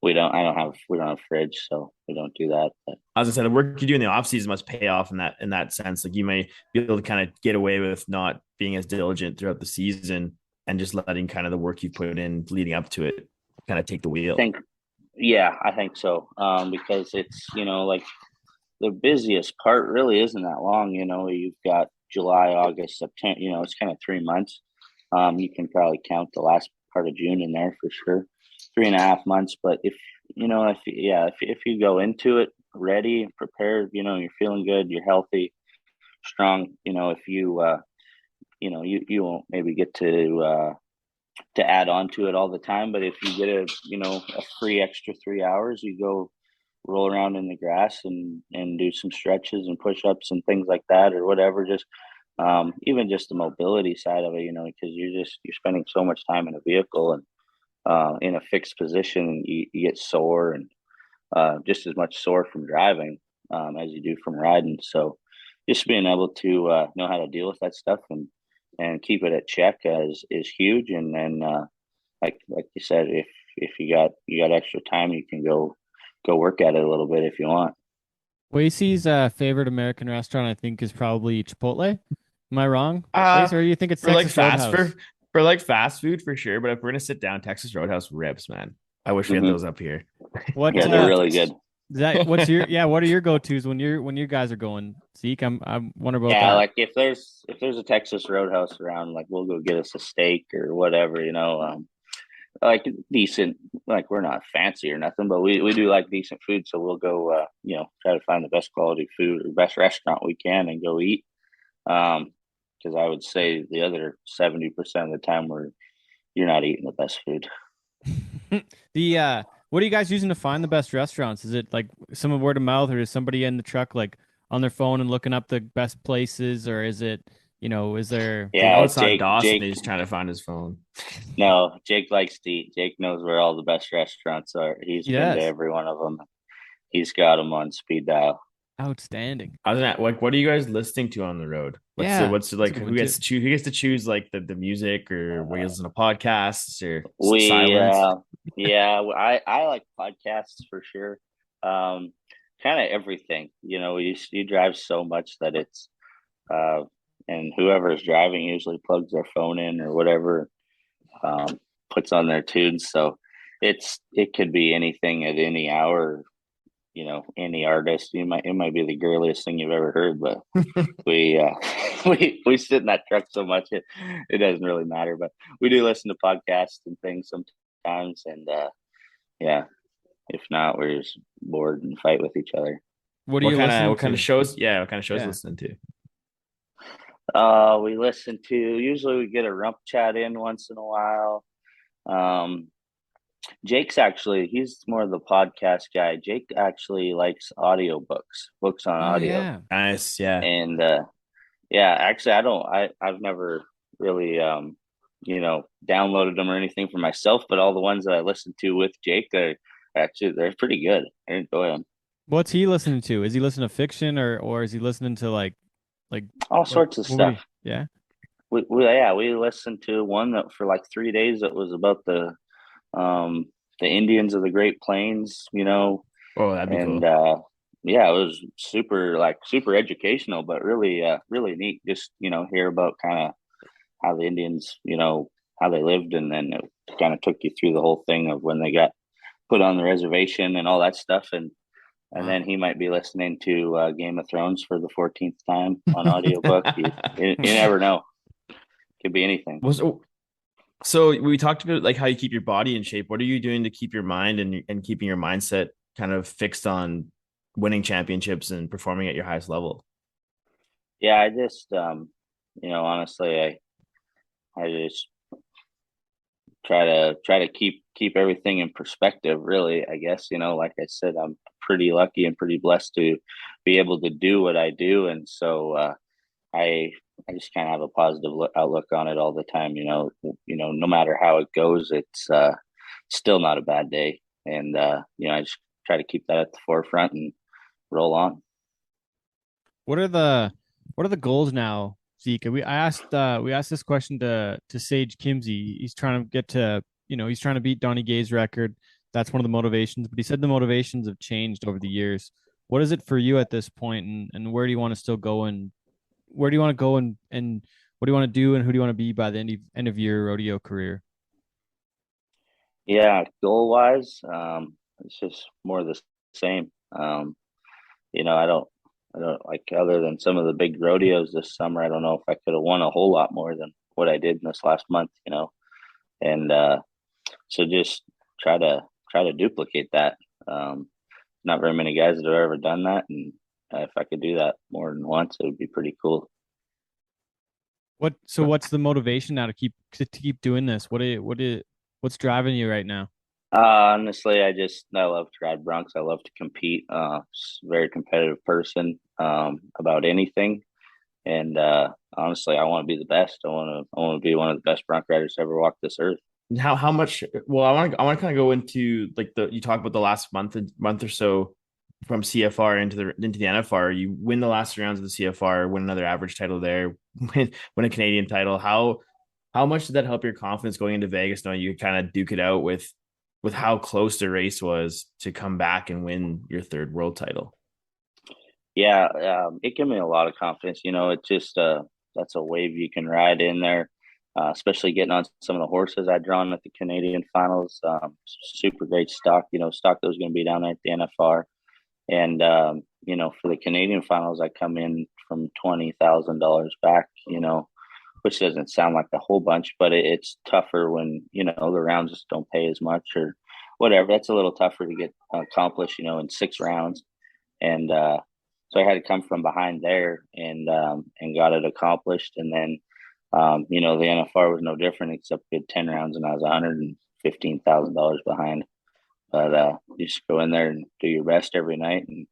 We don't have a fridge, so we don't do that. But As I said, the work you do in the off season must pay off in that sense. Like you may be able to kind of get away with not being as diligent throughout the season and just letting kind of the work you put in leading up to it kind of take the wheel. I think so. Because it's, like the busiest part really isn't that long. You've got July, August, September, it's kind of 3 months. You can probably count the last part of June in there for sure. 3.5 months. But if you go into it ready, prepared, you're feeling good, you're healthy, strong, if you won't maybe get to add on to it all the time. But if you get a free extra 3 hours, you go roll around in the grass and do some stretches and push-ups and things like that, or whatever. Just even just the mobility side of it, because you're spending so much time in a vehicle and in a fixed position, you get sore and just as much sore from driving as you do from riding. So just being able to know how to deal with that stuff and keep it at check is huge. And then like you said, if you got extra time, you can go work at it a little bit if you want. Wacey's favorite American restaurant, I think, is probably Chipotle. Am I wrong? Uh, Or you think it's for like Texas Roadhouse? for like fast food for sure. But if we're gonna sit down, Texas Roadhouse ribs, man. I wish we had those up here. What Yeah, they're really good. What are your go-tos when you guys are going? Zeke, I wonder about Yeah, that. like if there's a Texas Roadhouse around, like we'll go get us a steak or whatever, like decent. Like we're not fancy or nothing, but we do like decent food, so we'll go try to find the best quality food or best restaurant we can and go eat. Because I would say the other 70% of the time you're not eating the best food. What are you guys using to find the best restaurants? Is it like some word of mouth, or is somebody in the truck like on their phone and looking up the best places, or is it is there? Yeah, Outside Dawson, he's trying to find his phone. No, Jake likes to eat. Jake knows where all the best restaurants are. He's been to every one of them. He's got them on speed dial. Outstanding. Other than that, like, what are you guys listening to on the road? What's like who gets to choose? Who gets to choose like the music, or we listen to podcasts or silence? I like podcasts for sure. Kind of everything. You drive so much that it's and whoever is driving usually plugs their phone in or whatever, puts on their tunes. So it could be anything at any hour. Any artist. It might be the girliest thing you've ever heard, but we sit in that truck so much it doesn't really matter. But we do listen to podcasts and things sometimes, and if not, we're just bored and fight with each other. What kind of shows? Yeah, what kind of shows listening to? We listen to, usually we get a rump chat in once in a while. Jake's he's more of the podcast guy. Jake actually likes books on audio. Yeah. Nice. Yeah. And actually I've never really downloaded them or anything for myself, but all the ones that I listened to with Jake, they're pretty good. I enjoy them. What's he listening to? Is he listening to fiction or is he listening to like all sorts of stuff? Yeah. We listened to one that for like 3 days that was about the Indians of the Great Plains, Oh, that'd be cool. It was super educational, but really neat. Just hear about kind of how the Indians, how they lived, and then it kind of took you through the whole thing of when they got put on the reservation and all that stuff. And Wow. then he might be listening to Game of Thrones for the 14th time on audiobook. You never know. Could be anything. So we talked about like how you keep your body in shape. What are you doing to keep your mind and keeping your mindset kind of fixed on winning championships and performing at your highest level? Yeah, I just honestly, I just try to keep everything in perspective, really. I guess, like I said, I'm pretty lucky and pretty blessed to be able to do what I do. And so I just kind of have a positive outlook on it all the time. No matter how it goes, it's still not a bad day. And I just try to keep that at the forefront and roll on. What are the goals now, Zeke? We asked this question to Sage Kimsey. He's trying to get to, he's trying to beat Donnie Gay's record. That's one of the motivations, but he said the motivations have changed over the years. What is it for you at this point, and where do you want to still go, and where do you want to go, and what do you want to do, and who do you want to be by the end of your rodeo career? Yeah, goal wise, it's just more of the same. I don't like, other than some of the big rodeos this summer, I don't know if I could have won a whole lot more than what I did in this last month, and so just try to duplicate that. Not very many guys that have ever done that, and if I could do that more than once, it would be pretty cool. What's the motivation now to keep doing this? What's driving you right now? Honestly, I love to ride broncs. I love to compete. Very competitive person about anything, and honestly, I want to be the best. I want to be one of the best bronc riders to ever walk this earth. How much? Well, I want to kind of go into like you talk about the last month or so from CFR into the NFR. You win the last 3 rounds of the CFR, win another average title there, win a Canadian title. How much did that help your confidence going into Vegas, knowing you could kind of duke it out with how close the race was to come back and win your 3rd world title? Yeah, it gave me a lot of confidence. It's just that's a wave you can ride in there, especially getting on some of the horses I'd drawn at the Canadian finals. Super great stock, stock that was going to be down there at the NFR. And, for the Canadian finals, I come in from $20,000 back, which doesn't sound like a whole bunch, but it's tougher when, the rounds just don't pay as much or whatever. That's a little tougher to get accomplished, in 6 rounds. And so I had to come from behind there and got it accomplished. And then, the NFR was no different, except we had 10 rounds and I was $115,000 behind. But you just go in there and do your best every night, and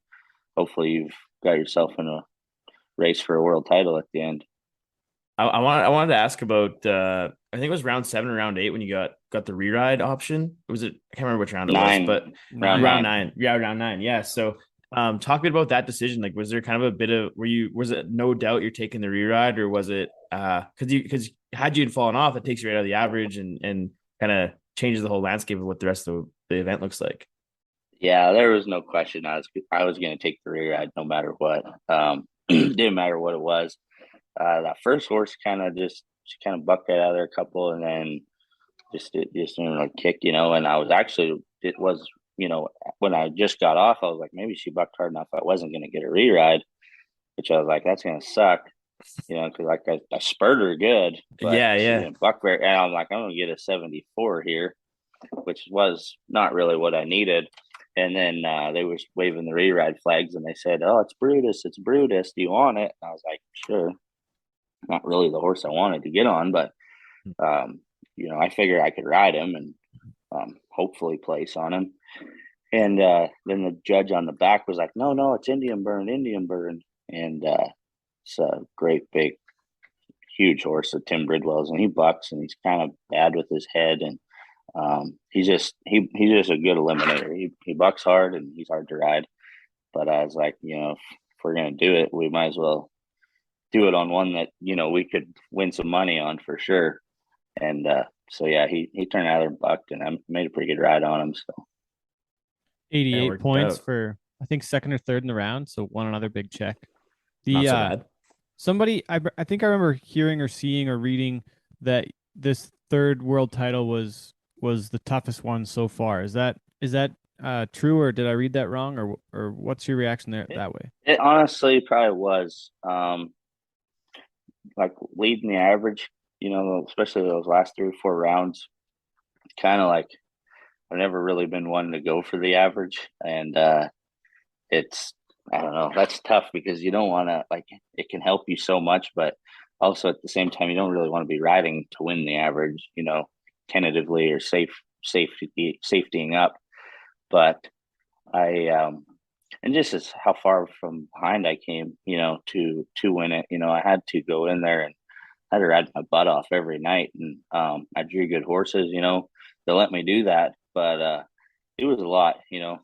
hopefully you've got yourself in a race for a world title at the end. I wanted to ask about I think it was round 7 or round 8 when you got the re-ride option. Was it? I can't remember which round it was, but round 9. Yeah, round 9. Yeah. So talk a bit about that decision. Like, was there kind of a bit of was it no doubt you're taking the re-ride, or was it because had you fallen off, it takes you right out of the average and kind of changes the whole landscape of what the rest of the event looks like? Yeah, there was no question. I was going to take the re-ride no matter what. Didn't matter what it was. That first horse kind of bucked right out of there a couple, and then just didn't really kick, and I was when I just got off, I was like, maybe she bucked hard enough I wasn't going to get a re-ride, which I was like, that's going to suck, because like I spurred her good, but yeah, she didn't buck very, and I'm like, I'm going to get a 74 here, which was not really what I needed. And then they were waving the re-ride flags, and they said, "Oh, it's Brutus. It's Brutus. Do you want it?" And I was like, "Sure." Not really the horse I wanted to get on, but I figured I could ride him and hopefully place on him. And then the judge on the back was like, "No, it's Indian Burn. And it's a great big, huge horse of Tim Bridwell's, and he bucks, and he's kind of bad with his head, and he's just a good eliminator. He bucks hard, and he's hard to ride. But I was like, if we're gonna do it, we might as well do it on one that we could win some money on for sure." And so yeah, he turned out there and bucked, and I made a pretty good ride on him. So 88 points for I think 2nd or 3rd in the round, so won another big check. Not so bad. Somebody I think I remember hearing or seeing or reading that this 3rd world title was the toughest one so far. Is that Is that true, or did I read that wrong, or what's your reaction there that way? It honestly probably was. Like leading the average, especially those last 3 or 4 rounds, kind of like I've never really been one to go for the average. And it's, I don't know, that's tough because you don't want to, like, it can help you so much, but also at the same time, you don't really want to be riding to win the average, tentatively or safetying up. But and just as how far from behind I came, to win it, I had to go in there and I had to ride my butt off every night. And I drew good horses, they let me do that. But it was a lot,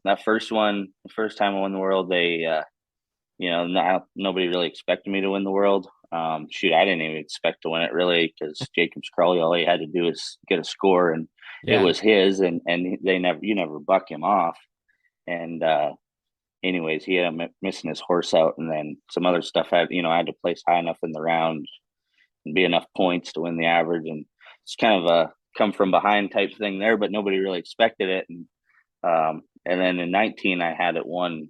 that first one, the first time I won the world, they, nobody really expected me to win the world. Shoot, I didn't even expect to win it really because Jacobs Crawley, all he had to do is get a score and it was his, and you never buck him off. And anyways, he ended up missing his horse out, and then some other stuff. I had to place high enough in the round and be enough points to win the average, and it's kind of a come from behind type thing there, but nobody really expected it. And then in 19, I had it won.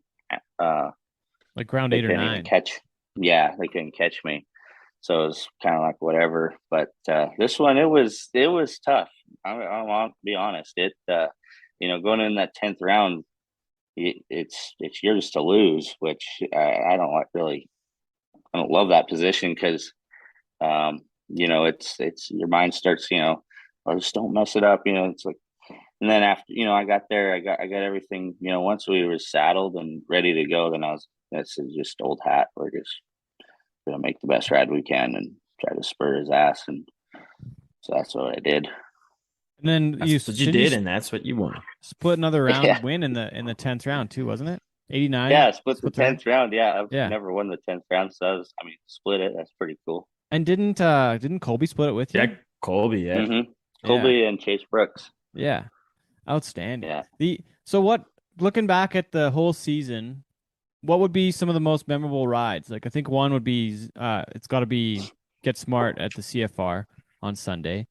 Like round 8 or 9. They couldn't catch me, so it was kind of like whatever. But this one, it was tough. I want to be honest. Going in that 10th round, it's yours to lose, which I don't like really. I don't love that position because, it's your mind starts, just don't mess it up. It's like, and then after, I got there, I got everything, once we were saddled and ready to go, then that's just old hat. We're just going to make the best ride we can and try to spur his ass. And so that's what I did. And then that's what you did, and that's what you won. Split another round win in the 10th round too, wasn't it? 89. Yeah, split the 10th round. Yeah, I've never won the 10th round, so split it. That's pretty cool. And didn't Colby split it with you? Yeah, Colby. Yeah, mm-hmm. Colby and Chase Brooks. Yeah, outstanding. Yeah. So what? Looking back at the whole season, what would be some of the most memorable rides? Like I think one would be it's got to be Get Smart at the CFR on Sunday.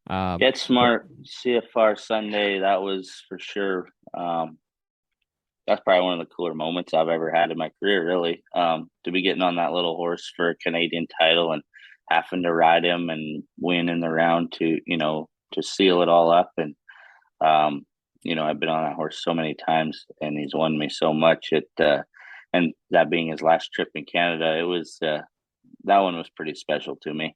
Get Smart CFR Sunday. That was for sure. That's probably one of the cooler moments I've ever had in my career, really. To be getting on that little horse for a Canadian title and having to ride him and win in the round to seal it all up. And, I've been on that horse so many times and he's won me so much. And that being his last trip in Canada, it was, that one was pretty special to me.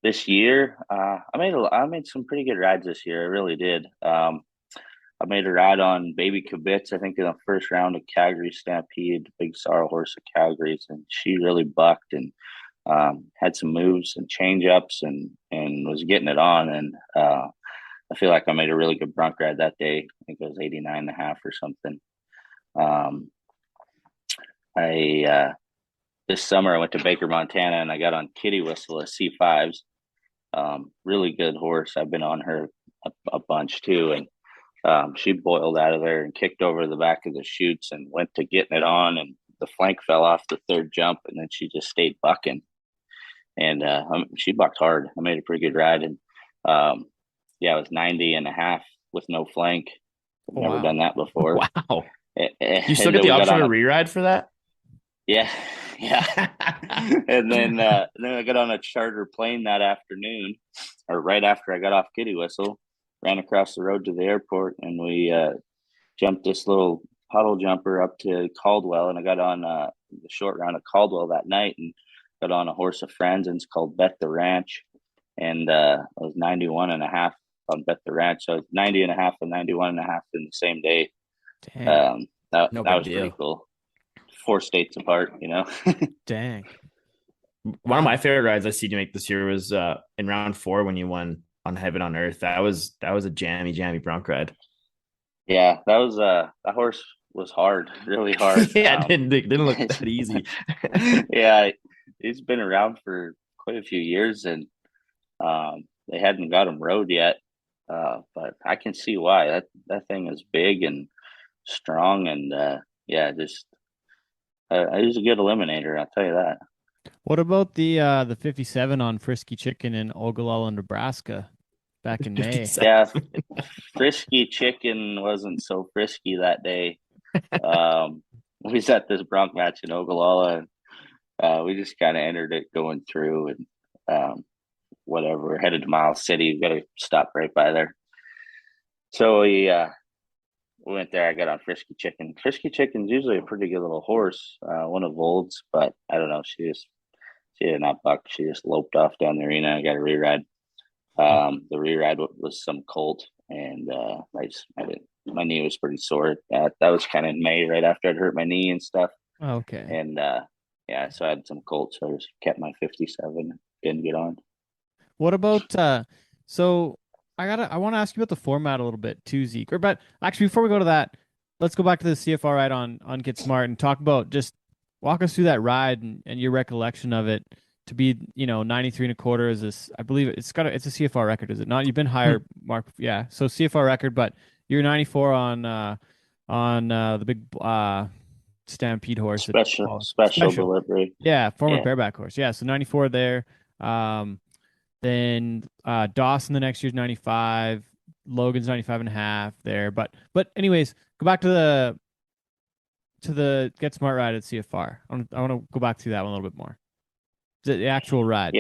This year, I made some pretty good rides this year. I really did. I made a ride on Baby Kibitz, I think in the first round of Calgary Stampede, big sorrel horse of Calgary's, and she really bucked and had some moves and change ups and was getting it on. And I feel like I made a really good bronc ride that day. I think it was 89.5 or something. This summer I went to Baker, Montana, and I got on Kitty Whistle, a C5s. Really good horse. I've been on her a bunch too, and she boiled out of there and kicked over the back of the chutes and went to getting it on, and the flank fell off the third jump, and then she just stayed bucking. And she bucked hard. I made a pretty good ride, and it was 90.5 with no flank. I've never done that before. Wow! You still get the option to re-ride for that? Yeah. And then I got on a charter plane that afternoon, or right after I got off Kitty Whistle, ran across the road to the airport, and we jumped this little puddle jumper up to Caldwell, and I got on the short round of Caldwell that night and got on a horse of Franzen's called Bet the Ranch, and I was 91.5 on Bet the Ranch, so 90.5 and 91.5 in the same day. Dang. That was pretty cool. 4 states apart, Dang. One of my favorite rides I see you make this year was in round 4 when you won on Heaven on Earth. That was a jammy bronc ride. Yeah, that horse was hard, really hard. Yeah, it didn't look that easy. Yeah, he's been around for quite a few years, and they hadn't got him rode yet. But I can see why. That thing is big and strong, and he's a good eliminator, I'll tell you that. What about the 57 on Frisky Chicken in Ogallala, Nebraska? back in May. 57. Yeah, Frisky Chicken wasn't so frisky that day. We was at this bronc match in Ogallala, and we just kind of entered it going through, and whatever. We're headed to Miles City. We got to stop right by there. So we went there. I got on Frisky Chicken. Frisky Chicken's usually a pretty good little horse, one of Vold's, but I don't know. She did not buck. She just loped off down the arena. I got a re-ride. The re-ride was some colt, and I didn't. My knee was pretty sore. That was kind of in May, right after I'd hurt my knee and stuff. Okay. And yeah, so I had some colts. So I just kept my 57. Didn't get on. What about so I want to ask you about the format a little bit too, Zeke. But actually, before we go to that, let's go back to the CFR ride on Get Smart and talk about, just walk us through that ride and your recollection of it. To be 93 and a quarter is this, I believe it's a CFR record, is it not? You've been higher, Mark. Yeah, so CFR record, but you're 94 on the big Stampede horse. Special delivery. Yeah, former bareback horse. Yeah, so 94 there. Then Dawson the next year's 95. Logan's 95 and a half there. But anyways, go back to the Get Smart ride at CFR. I want to go back to that one a little bit more. The actual ride.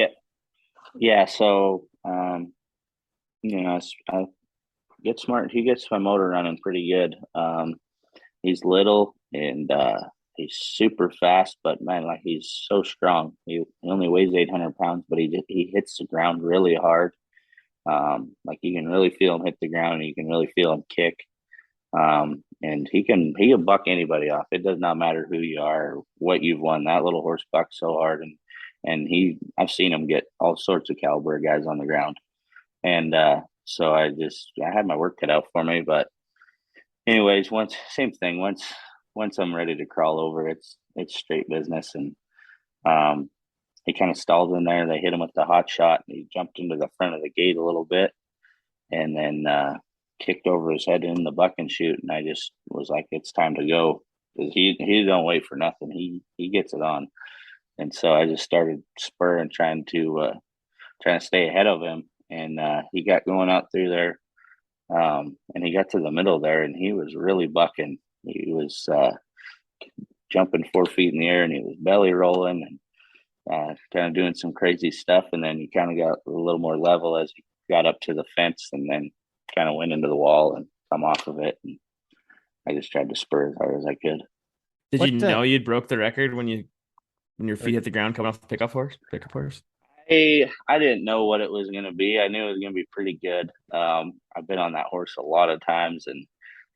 Yeah. So I Get Smart. He gets my motor running pretty good. He's little and he's super fast, but man, like, he's so strong. He only weighs 800 pounds, but he hits the ground really hard. Like, you can really feel him hit the ground, and you can really feel him kick. And he can buck anybody off. It does not matter who you are or what you've won. That little horse bucks so hard, and I've seen him get all sorts of caliber guys on the ground. And so I had my work cut out for me. But anyways, same thing. Once I'm ready to crawl over, it's straight business. And he kind of stalled in there. They hit him with the hot shot, and he jumped into the front of the gate a little bit, and then kicked over his head in the buck and shoot. And I just was like, it's time to go. He don't wait for nothing. He gets it on. And so I just started spurring, trying to stay ahead of him. And he got going out through there. And he got to the middle there, and he was really bucking. He was jumping 4 feet in the air, and he was belly rolling and kind of doing some crazy stuff. And then he kind of got a little more level as he got up to the fence, and then kind of went into the wall and come off of it. And I just tried to spur as hard as I could. Did you know you'd broke the record when your feet hit the ground coming off the pickup horse? I didn't know what it was going to be. I knew it was going to be pretty good. I've been on that horse a lot of times, and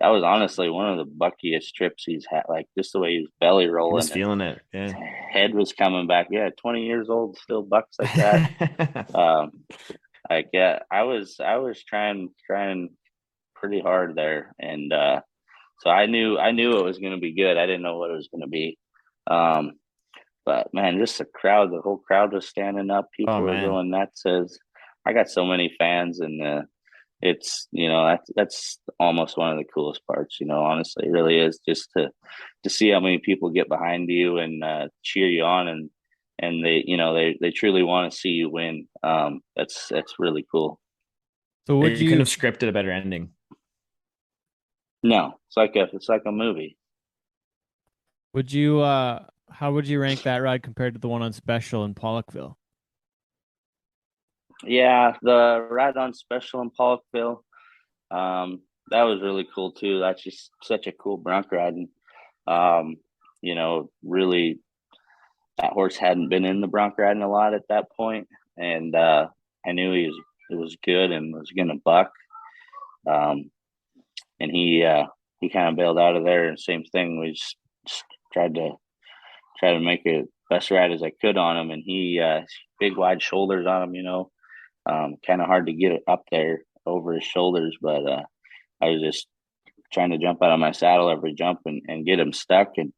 that was honestly one of the buckiest trips he's had. Like, just the way he was belly rolling. He was feeling it. Yeah. His head was coming back. Yeah, 20 years old, still bucks like that. I was trying pretty hard there, and so I knew it was going to be good. I didn't know what it was going to be. But man, just the whole crowd was standing up. People were going nuts. I got so many fans, and it's, that's almost one of the coolest parts. Honestly, it really is, just to see how many people get behind you and cheer you on, and they truly want to see you win. That's really cool. So you couldn't have scripted a better ending? No, it's like a movie. Would you how would you rank that ride compared to the one on Special in Pollockville? Yeah, the ride on Special in Pollockville, that was really cool too. That's just such a cool bronc ride. And, really, that horse hadn't been in the bronc riding a lot at that point, and I knew it was good and was going to buck. And he kind of bailed out of there. And same thing, we just tried to make it best ride as I could on him. And he big wide shoulders on him, kind of hard to get it up there over his shoulders. But I was just trying to jump out of my saddle every jump and get him stuck. And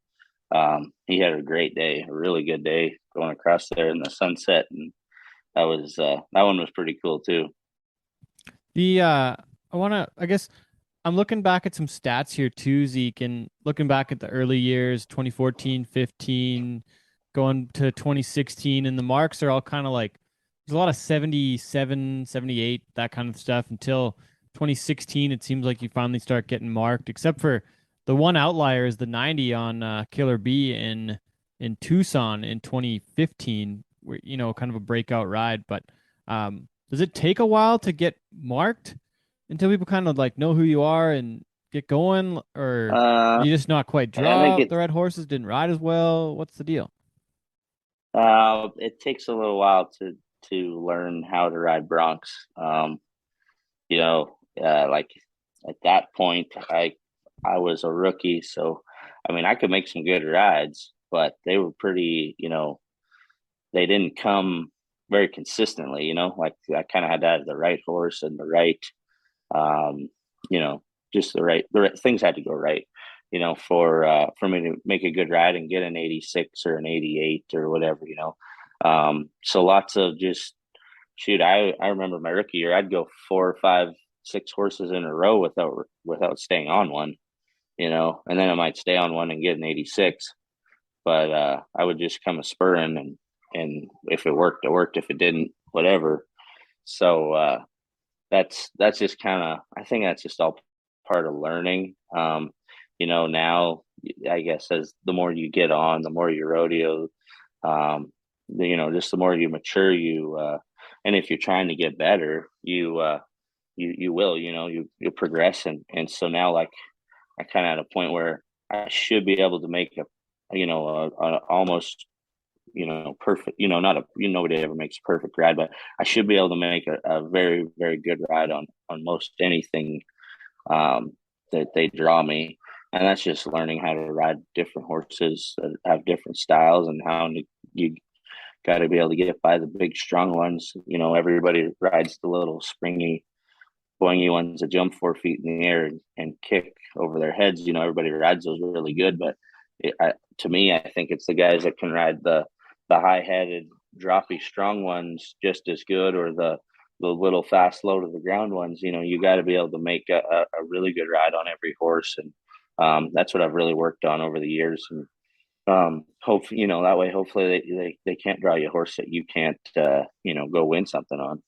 he had a great day, a really good day going across there in the sunset. And that one was pretty cool too. I guess I'm looking back at some stats here too, Zeke, and looking back at the early years, 2014, 15, going to 2016, and the marks are all kind of like There's a lot of 77, 78, that kind of stuff until 2016. It seems like you finally start getting marked, except for the one outlier is the 90 on Killer B in Tucson in 2015, where, you know, kind of a breakout ride. But does it take a while to get marked until people kind of like know who you are and get going, or you just not quite I think draw the right horses, didn't ride as well? What's the deal? it takes a little while to learn how to ride broncs. You know, like at that point, I was a rookie, so I mean, I could make some good rides, but they were pretty, you know, they didn't come very consistently. You know, like I kind of had to have the right horse and the right, um, you know, just the right things had to go right. You know, for me to make a good ride and get an 86 or an 88 or whatever. You know, so lots of just shoot. I remember my rookie year, I'd go 4, 5, 6 horses in a row without staying on one. You know, and then I might stay on one and get an 86, but I would just come a spurring, and if it worked, it worked. If it didn't, whatever. So that's just kind of, I think that's just all part of learning. You know, now I guess as the more you get on, the more you rodeo, you know, just the more you mature, and if you're trying to get better, you will, you know, you progress, and so now like I kind of at a point where I should be able to make you know, a almost, you know, perfect, you know, not a, you know, nobody ever makes a perfect ride, but I should be able to make a very, very good ride on most anything, that they draw me. And that's just learning how to ride different horses that have different styles, and how you got to be able to get by the big, strong ones. You know, everybody rides the little springy, boingy ones that jump 4 feet in the air and kick over their heads. You know, everybody rides those really good, but to me, I think it's the guys that can ride the high-headed, droppy, strong ones just as good, or the little fast, low to the ground ones. You know, you got to be able to make a really good ride on every horse, and that's what I've really worked on over the years. And hope, you know, that way, hopefully they can't draw you a horse that you can't, you know, go win something on.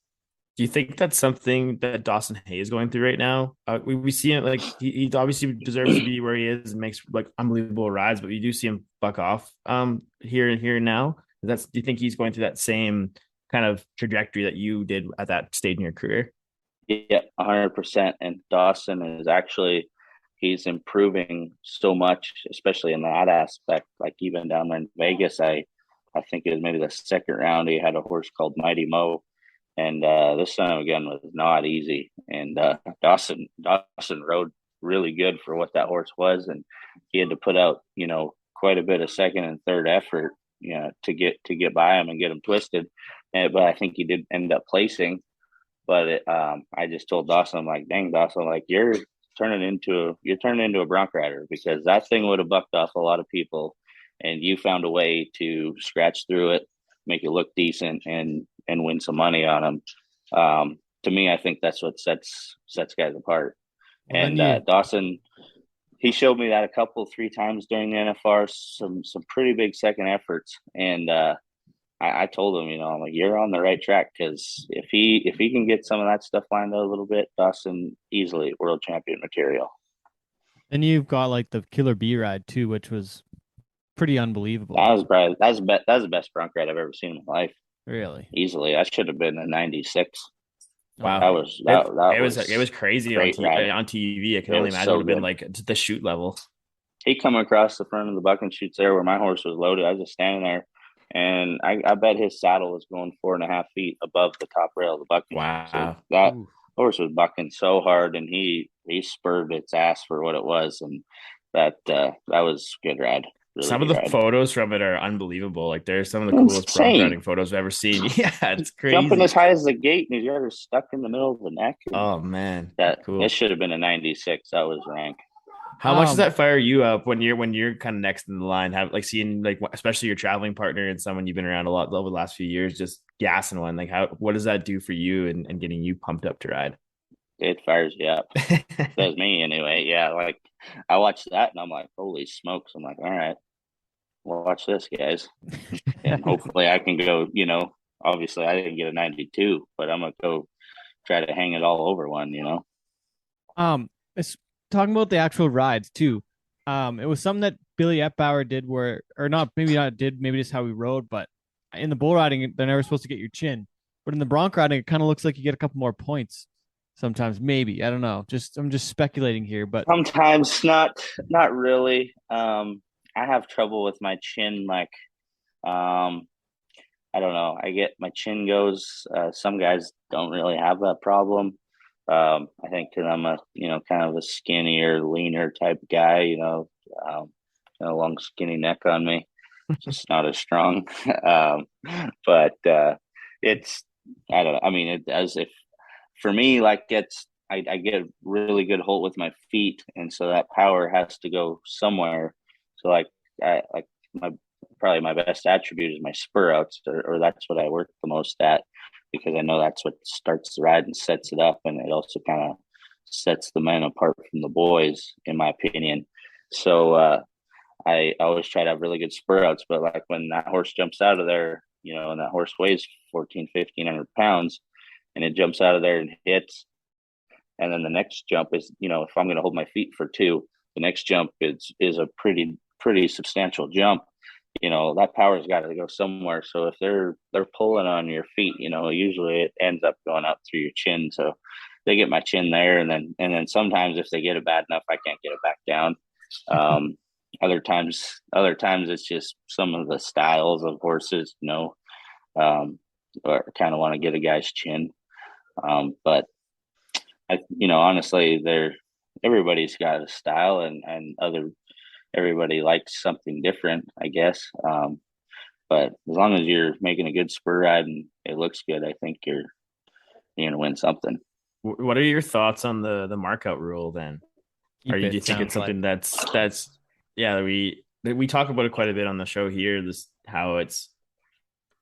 Do you think that's something that Dawson Hay is going through right now? We see it, like he obviously deserves to be where he is and makes like unbelievable rides, but we do see him buck off here and now. Do you think he's going through that same kind of trajectory that you did at that stage in your career? Yeah, 100%. And Dawson is actually, he's improving so much, especially in that aspect. Like even down there in Vegas, I think it was maybe the second round, he had a horse called Mighty Mo. And this time again was not easy. And Dawson rode really good for what that horse was, and he had to put out, you know, quite a bit of second and third effort, you know, to get by him and get him twisted. But I think he did end up placing. But I just told Dawson, I'm like, dang, Dawson, like you're turning into a bronc rider, because that thing would have bucked off a lot of people, and you found a way to scratch through it, make it look decent, and win some money on them. To me, I think that's what sets guys apart. Well, And Dawson, he showed me that 3 times during the NFR, some pretty big second efforts. And I told him, you know, I'm like, you're on the right track, because if he can get some of that stuff lined out a little bit, Dawson easily world champion material. And you've got like the Killer B ride too, which was pretty unbelievable. That was the best bronc ride I've ever seen in my life. Really? Easily. I should have been a 96. Wow. It was crazy on TV. I can only imagine so it would have been like to the shoot level. He come across the front of the buck and shoots there where my horse was loaded. I was just standing there, and I bet his saddle was going 4.5 feet above the top rail of the buck. Wow. So that horse was bucking so hard, and he spurred its ass for what it was, and that was a good ride. Really some of the photos from it are unbelievable. Like there's some of the coolest bronc riding photos I've ever seen. Yeah, it's crazy. Jumping as high as the gate, and you're stuck in the middle of the neck. Oh man, cool. It should have been a 96. That was rank. How much does that fire you up when you're kind of next in the line? Have like seeing like especially your traveling partner and someone you've been around a lot over the last few years, just gassing one. Like what does that do for you and getting you pumped up to ride? It fires you up. Does me anyway. Yeah, like I watched that and I'm like, holy smokes! I'm like, all right. Watch this, guys, and hopefully I can go, you know, obviously I didn't get a 92, but I'm gonna go try to hang it all over one, you know. It's talking about the actual rides too. It was something that Billy Epbauer did where, or not, maybe not did, maybe just how we rode, but in the bull riding, they're never supposed to get your chin. But in the bronc riding, it kind of looks like you get a couple more points sometimes, maybe. I don't know. I'm just speculating here, but Sometimes not really. I have trouble with my chin, like I don't know. I get my chin goes. Some guys don't really have that problem. I think because I'm a kind of a skinnier, leaner type guy, long skinny neck on me, just not as strong. But it's I don't know. I mean, it does. If for me, like I get a really good hold with my feet, and so that power has to go somewhere. So my probably my best attribute is my spur outs, or that's what I work the most at, because I know that's what starts the ride and sets it up, and it also kind of sets the men apart from the boys, in my opinion. So I always try to have really good spur outs, but like when that horse jumps out of there, and that horse weighs 1,500 pounds, and it jumps out of there and hits, and then the next jump is, if I'm going to hold my feet for two, the next jump is a pretty substantial jump. That power's got to go somewhere. So if they're pulling on your feet, usually it ends up going up through your chin. So they get my chin there, and then sometimes if they get it bad enough, I can't get it back down. Other times it's just some of the styles of horses, or kind of want to get a guy's chin. But honestly, everybody's got a style, and everybody likes something different, I guess. But as long as you're making a good spur ride and it looks good, I think you're gonna win something. What are your thoughts on the markout rule then? Do you think it's something that's yeah, we talk about it quite a bit on the show here, this how it's,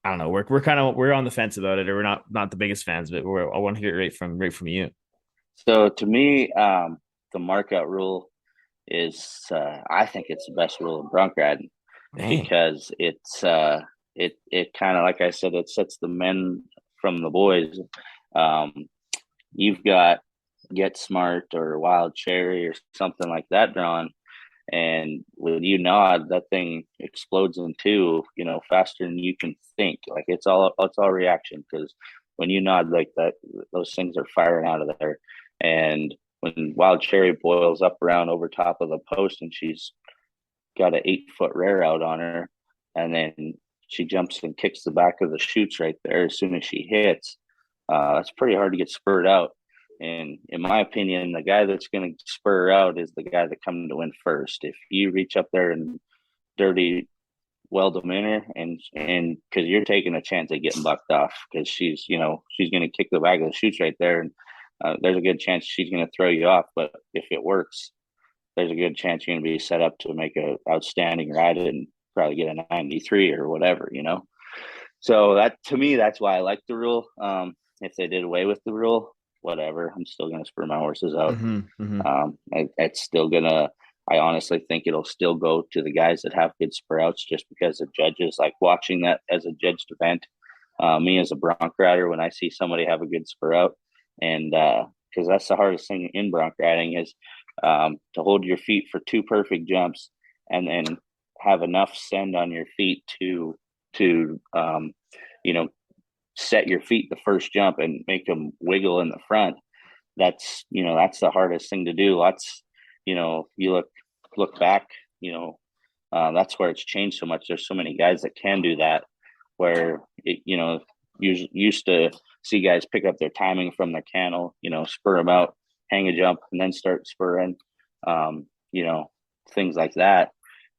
I don't know, we're on the fence about it, or we're not the biggest fans, but I want to hear it right from you. So to me, the markout rule is I think it's the best rule in bronc riding. Dang. Because it's it kind of, like I said, it sets the men from the boys. You've got Get Smart or Wild Cherry or something like that drawn, and when you nod, that thing explodes in two, faster than you can think. Like it's all reaction, because when you nod like that, those things are firing out of there. And when Wild Cherry boils up around over top of the post, and she's got an 8-foot rear out on her, and then she jumps and kicks the back of the chutes right there as soon as she hits, that's pretty hard to get spurred out. And in my opinion, the guy that's going to spur out is the guy that comes to win first. If you reach up there and dirty well demeanor, and because you're taking a chance at getting bucked off, because she's going to kick the back of the chutes right there, and there's a good chance she's going to throw you off. But if it works, there's a good chance you're going to be set up to make an outstanding ride and probably get a 93 or whatever, So that, to me, that's why I like the rule. If they did away with the rule, whatever, I'm still going to spur my horses out. It's still going to, I honestly think it'll still go to the guys that have good spur outs, just because the judges like watching that as a judged event. Me as a bronc rider, when I see somebody have a good spur out, and because that's the hardest thing in bronc riding is to hold your feet for two perfect jumps, and then have enough send on your feet to set your feet the first jump and make them wiggle in the front. That's the hardest thing to do. You look back, that's where it's changed so much. There's so many guys that can do that, where you used to see guys pick up their timing from their cantle, spur them out, hang a jump, and then start spurring, things like that,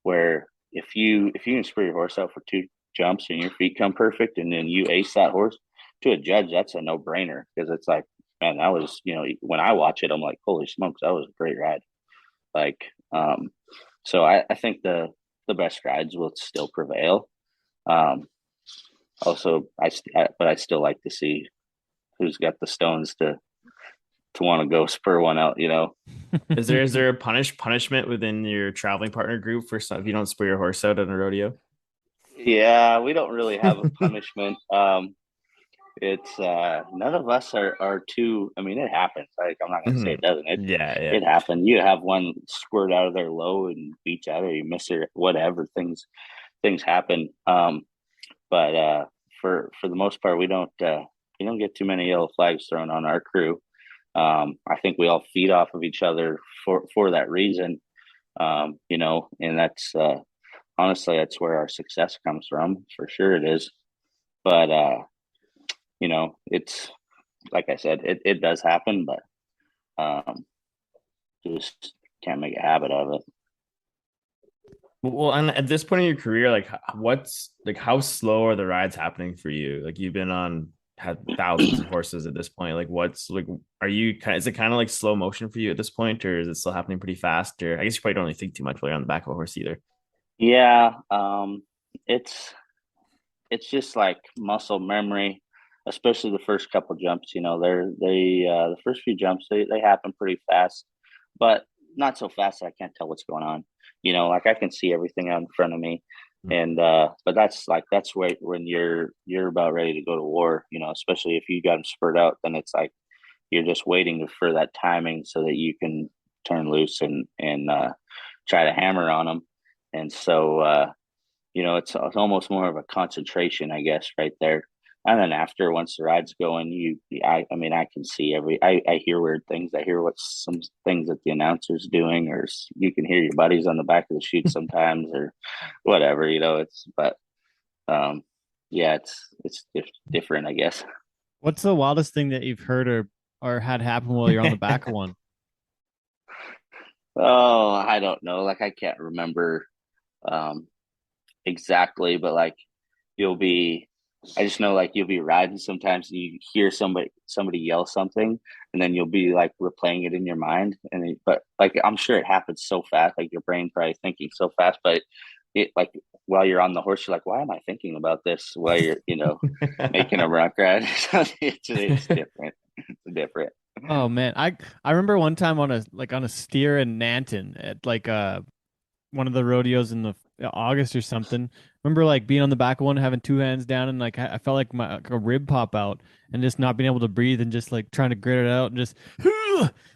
where if you can spur your horse out for two jumps and your feet come perfect, and then you ace that horse, to a judge, that's a no-brainer, because it's like, man, that was, when I watch it, I'm like, holy smokes, that was a great ride. Like, so I think the best rides will still prevail. Also, but I still like to see who's got the stones to want to go spur one out. Is there a punishment within your traveling partner group for if you don't spur your horse out on a rodeo? Yeah, we don't really have a punishment. it's none of us are too. I mean, it happens. Like, I'm not gonna say Mhm. it doesn't. Yeah. It happened. You have one squirt out of there low and beach out, or you miss her, whatever. Things happen. But for the most part, we don't get too many yellow flags thrown on our crew. I think we all feed off of each other for that reason. And that's honestly, that's where our success comes from. For sure, it is. But it's like I said, it does happen, but just can't make a habit of it. Well, and at this point in your career, like what's like how slow are the rides happening for you? Like you've been on had thousands of horses at this point. Like what's like are you kind is it kind of like slow motion for you at this point, or is it still happening pretty fast? Or I guess you probably don't really think too much while you're on the back of a horse either. Yeah, it's it's just like muscle memory, especially the first couple jumps. The first few jumps they happen pretty fast, but not so fast that I can't tell what's going on. Like I can see everything out in front of me, and but that's where when you're about ready to go to war. Especially if you got them spurred out, then it's like you're just waiting for that timing so that you can turn loose and try to hammer on them. And so it's almost more of a concentration, I guess, right there. And then after, once the ride's going, I mean, I can see I hear weird things. I hear what some things that the announcer's doing, or you can hear your buddies on the back of the chute sometimes, or whatever, but, yeah, it's different, I guess. What's the wildest thing that you've heard or had happen while you're on the back of one? Oh, I don't know. Like, I can't remember, um, exactly, but like, you'll be I just know, like, you'll be riding sometimes and you hear somebody yell something, and then you'll be like replaying it in your mind, but like I'm sure it happens so fast, like your brain probably thinking so fast, but it like while you're on the horse, you're like, why am I thinking about this while you're making a rock ride? It's different. It's different. Oh man, I remember one time on a steer in Nanton at like one of the rodeos in the August or something. Remember like being on the back of one, having two hands down, and like I felt like like a rib pop out, and just not being able to breathe, and just like trying to grit it out, and just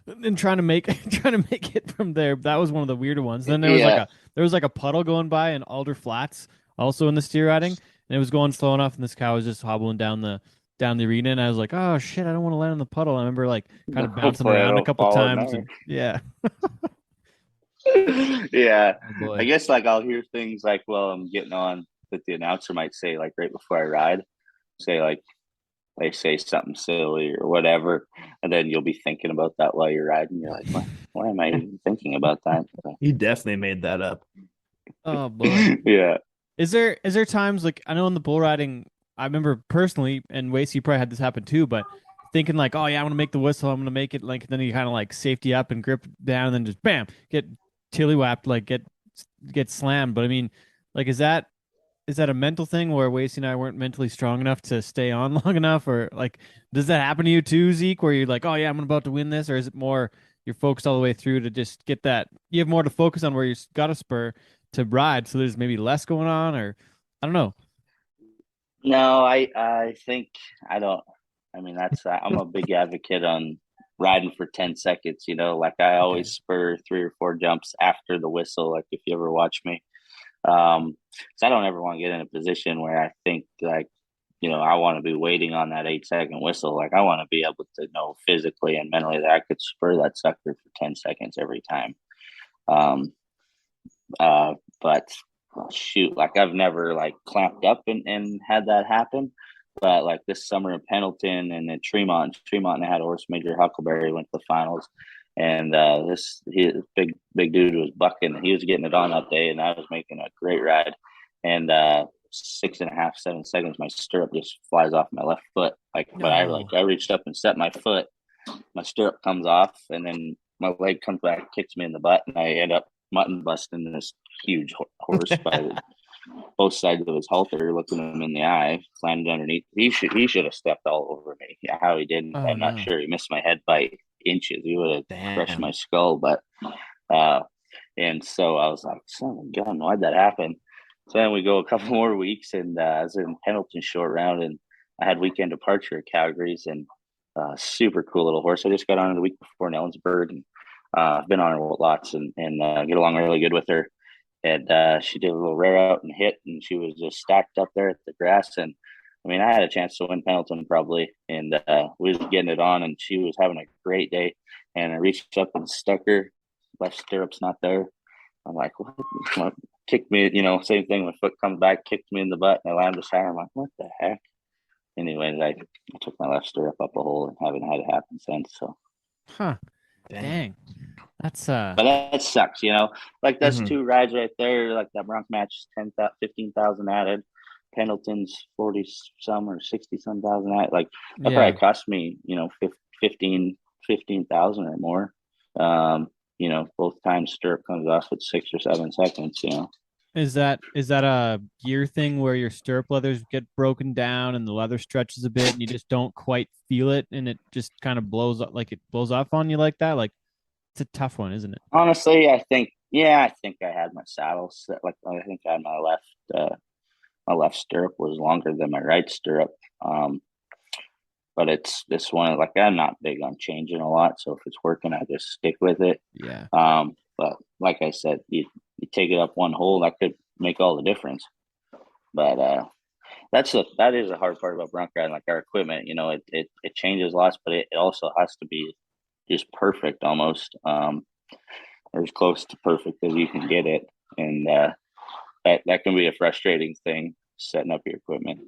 and trying to make trying to make it from there. That was one of the weirder ones. Then Yeah. there was like a puddle going by in Alder Flats, also in the steer riding, and it was going slow enough, and this cow was just hobbling down the arena, and I was like, oh shit, I don't want to land in the puddle. I remember like kind of bouncing Hopefully I around a don't couple fall in times, there. and yeah. Yeah. Oh boy. I guess like I'll hear things like, well, I'm getting on, that the announcer might say like right before I ride, say like they say something silly or whatever, and then you'll be thinking about that while you're riding. You're like, why am I even thinking about that? You definitely made that up. Oh boy. Yeah. Is there times like I know in the bull riding, I remember personally, and Wacey probably had this happen too, but thinking like, oh yeah, I'm gonna make the whistle, I'm gonna make it like then you kind of like safety up and grip down and then just bam, get tilly-whapped, like get slammed. But I mean, like is that a mental thing where Wacey and I weren't mentally strong enough to stay on long enough, or like does that happen to you too, Zeke, where you're like, oh yeah, I'm about to win this, or is it more you're focused all the way through to just get that you have more to focus on where you got a spur to ride, so there's maybe less going on, or I don't know. No, I think I don't. I mean, I'm a big advocate on riding for 10 seconds. Like I Okay. always spur 3 or 4 jumps after the whistle. Like if you ever watch me, so I don't ever want to get in a position where I think like I want to be waiting on that 8-second whistle. Like I want to be able to know physically and mentally that I could spur that sucker for 10 seconds every time. Um, but shoot, like I've never like clamped up and had that happen. But like this summer in Pendleton and at Tremont, and I had a horse, Major Huckleberry, went to the finals, and big dude was bucking. He was getting it on that day, and I was making a great ride. And 6.5, 7 seconds, my stirrup just flies off my left foot. But No. I reached up and set my foot. My stirrup comes off, and then my leg comes back, kicks me in the butt, and I end up mutton busting this huge horse by both sides of his halter, looking him in the eye, landed underneath. He should have stepped all over me. Yeah, how he didn't, Oh I'm not no. sure. He missed my head by inches. He would have crushed Damn. my skull. But uh, and so I was like, son of a gun, why'd that happen? So then we go a couple more weeks, and I was in Pendleton short round, and I had weekend departure at Calgary's, and super cool little horse. I just got on her the week before in Ellensburg, and I've been on her lots and get along really good with her. And she did a little rare out and hit, and she was just stacked up there at the grass. And I mean, I had a chance to win Pendleton probably, and we was getting it on, and she was having a great day. And I reached up and stuck her, left stirrup's not there. I'm like, what? Kicked me, same thing. My foot comes back, kicked me in the butt, and I landed beside her. I'm like, what the heck? Anyways, I took my left stirrup up a hole and haven't had it happen since. So, Huh. Dang. That's but that sucks, like that's Mhm. 2 rides right there. Like that bronc match is 10,000, 15,000 added. Pendleton's 40 some or 60 some thousand added. Like that yeah. probably cost me, 15,000 or more. Both times stirrup comes off at 6 or 7 seconds, Is that a gear thing where your stirrup leathers get broken down and the leather stretches a bit and you just don't quite feel it and it just kind of blows up, like it blows off on you like that? Like it's a tough one, isn't it? Honestly, I think I had my saddle set. Like I think I had my left stirrup was longer than my right stirrup. But it's this one, like I'm not big on changing a lot, so if it's working, I just stick with it. Yeah. But like I said, you take it up one hole, that could make all the difference. But that is a hard part about bronc riding. Like our equipment, it changes lots, but it also has to be just perfect almost, or as close to perfect as you can get it. And that can be a frustrating thing, setting up your equipment.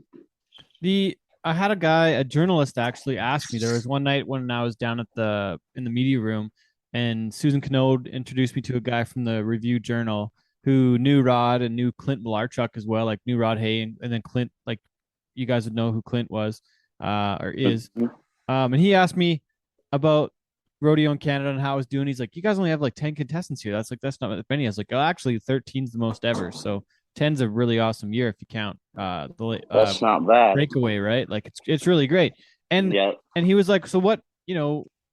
I had a journalist actually ask me. There was one night when I was down in the media room, and Susan Canode introduced me to a guy from the Review Journal who knew Rod and knew Clint Malarchuk as well, like knew Rod Hay, and then Clint, like you guys would know who Clint was, or is. And he asked me about rodeo in Canada and how I was doing. He's like, you guys only have like 10 contestants here. That's not many. I was like, oh, actually 13's the most ever. So 10's a really awesome year if you count That's not bad. breakaway, right? Like it's really great. And Yeah. and he was like, so what,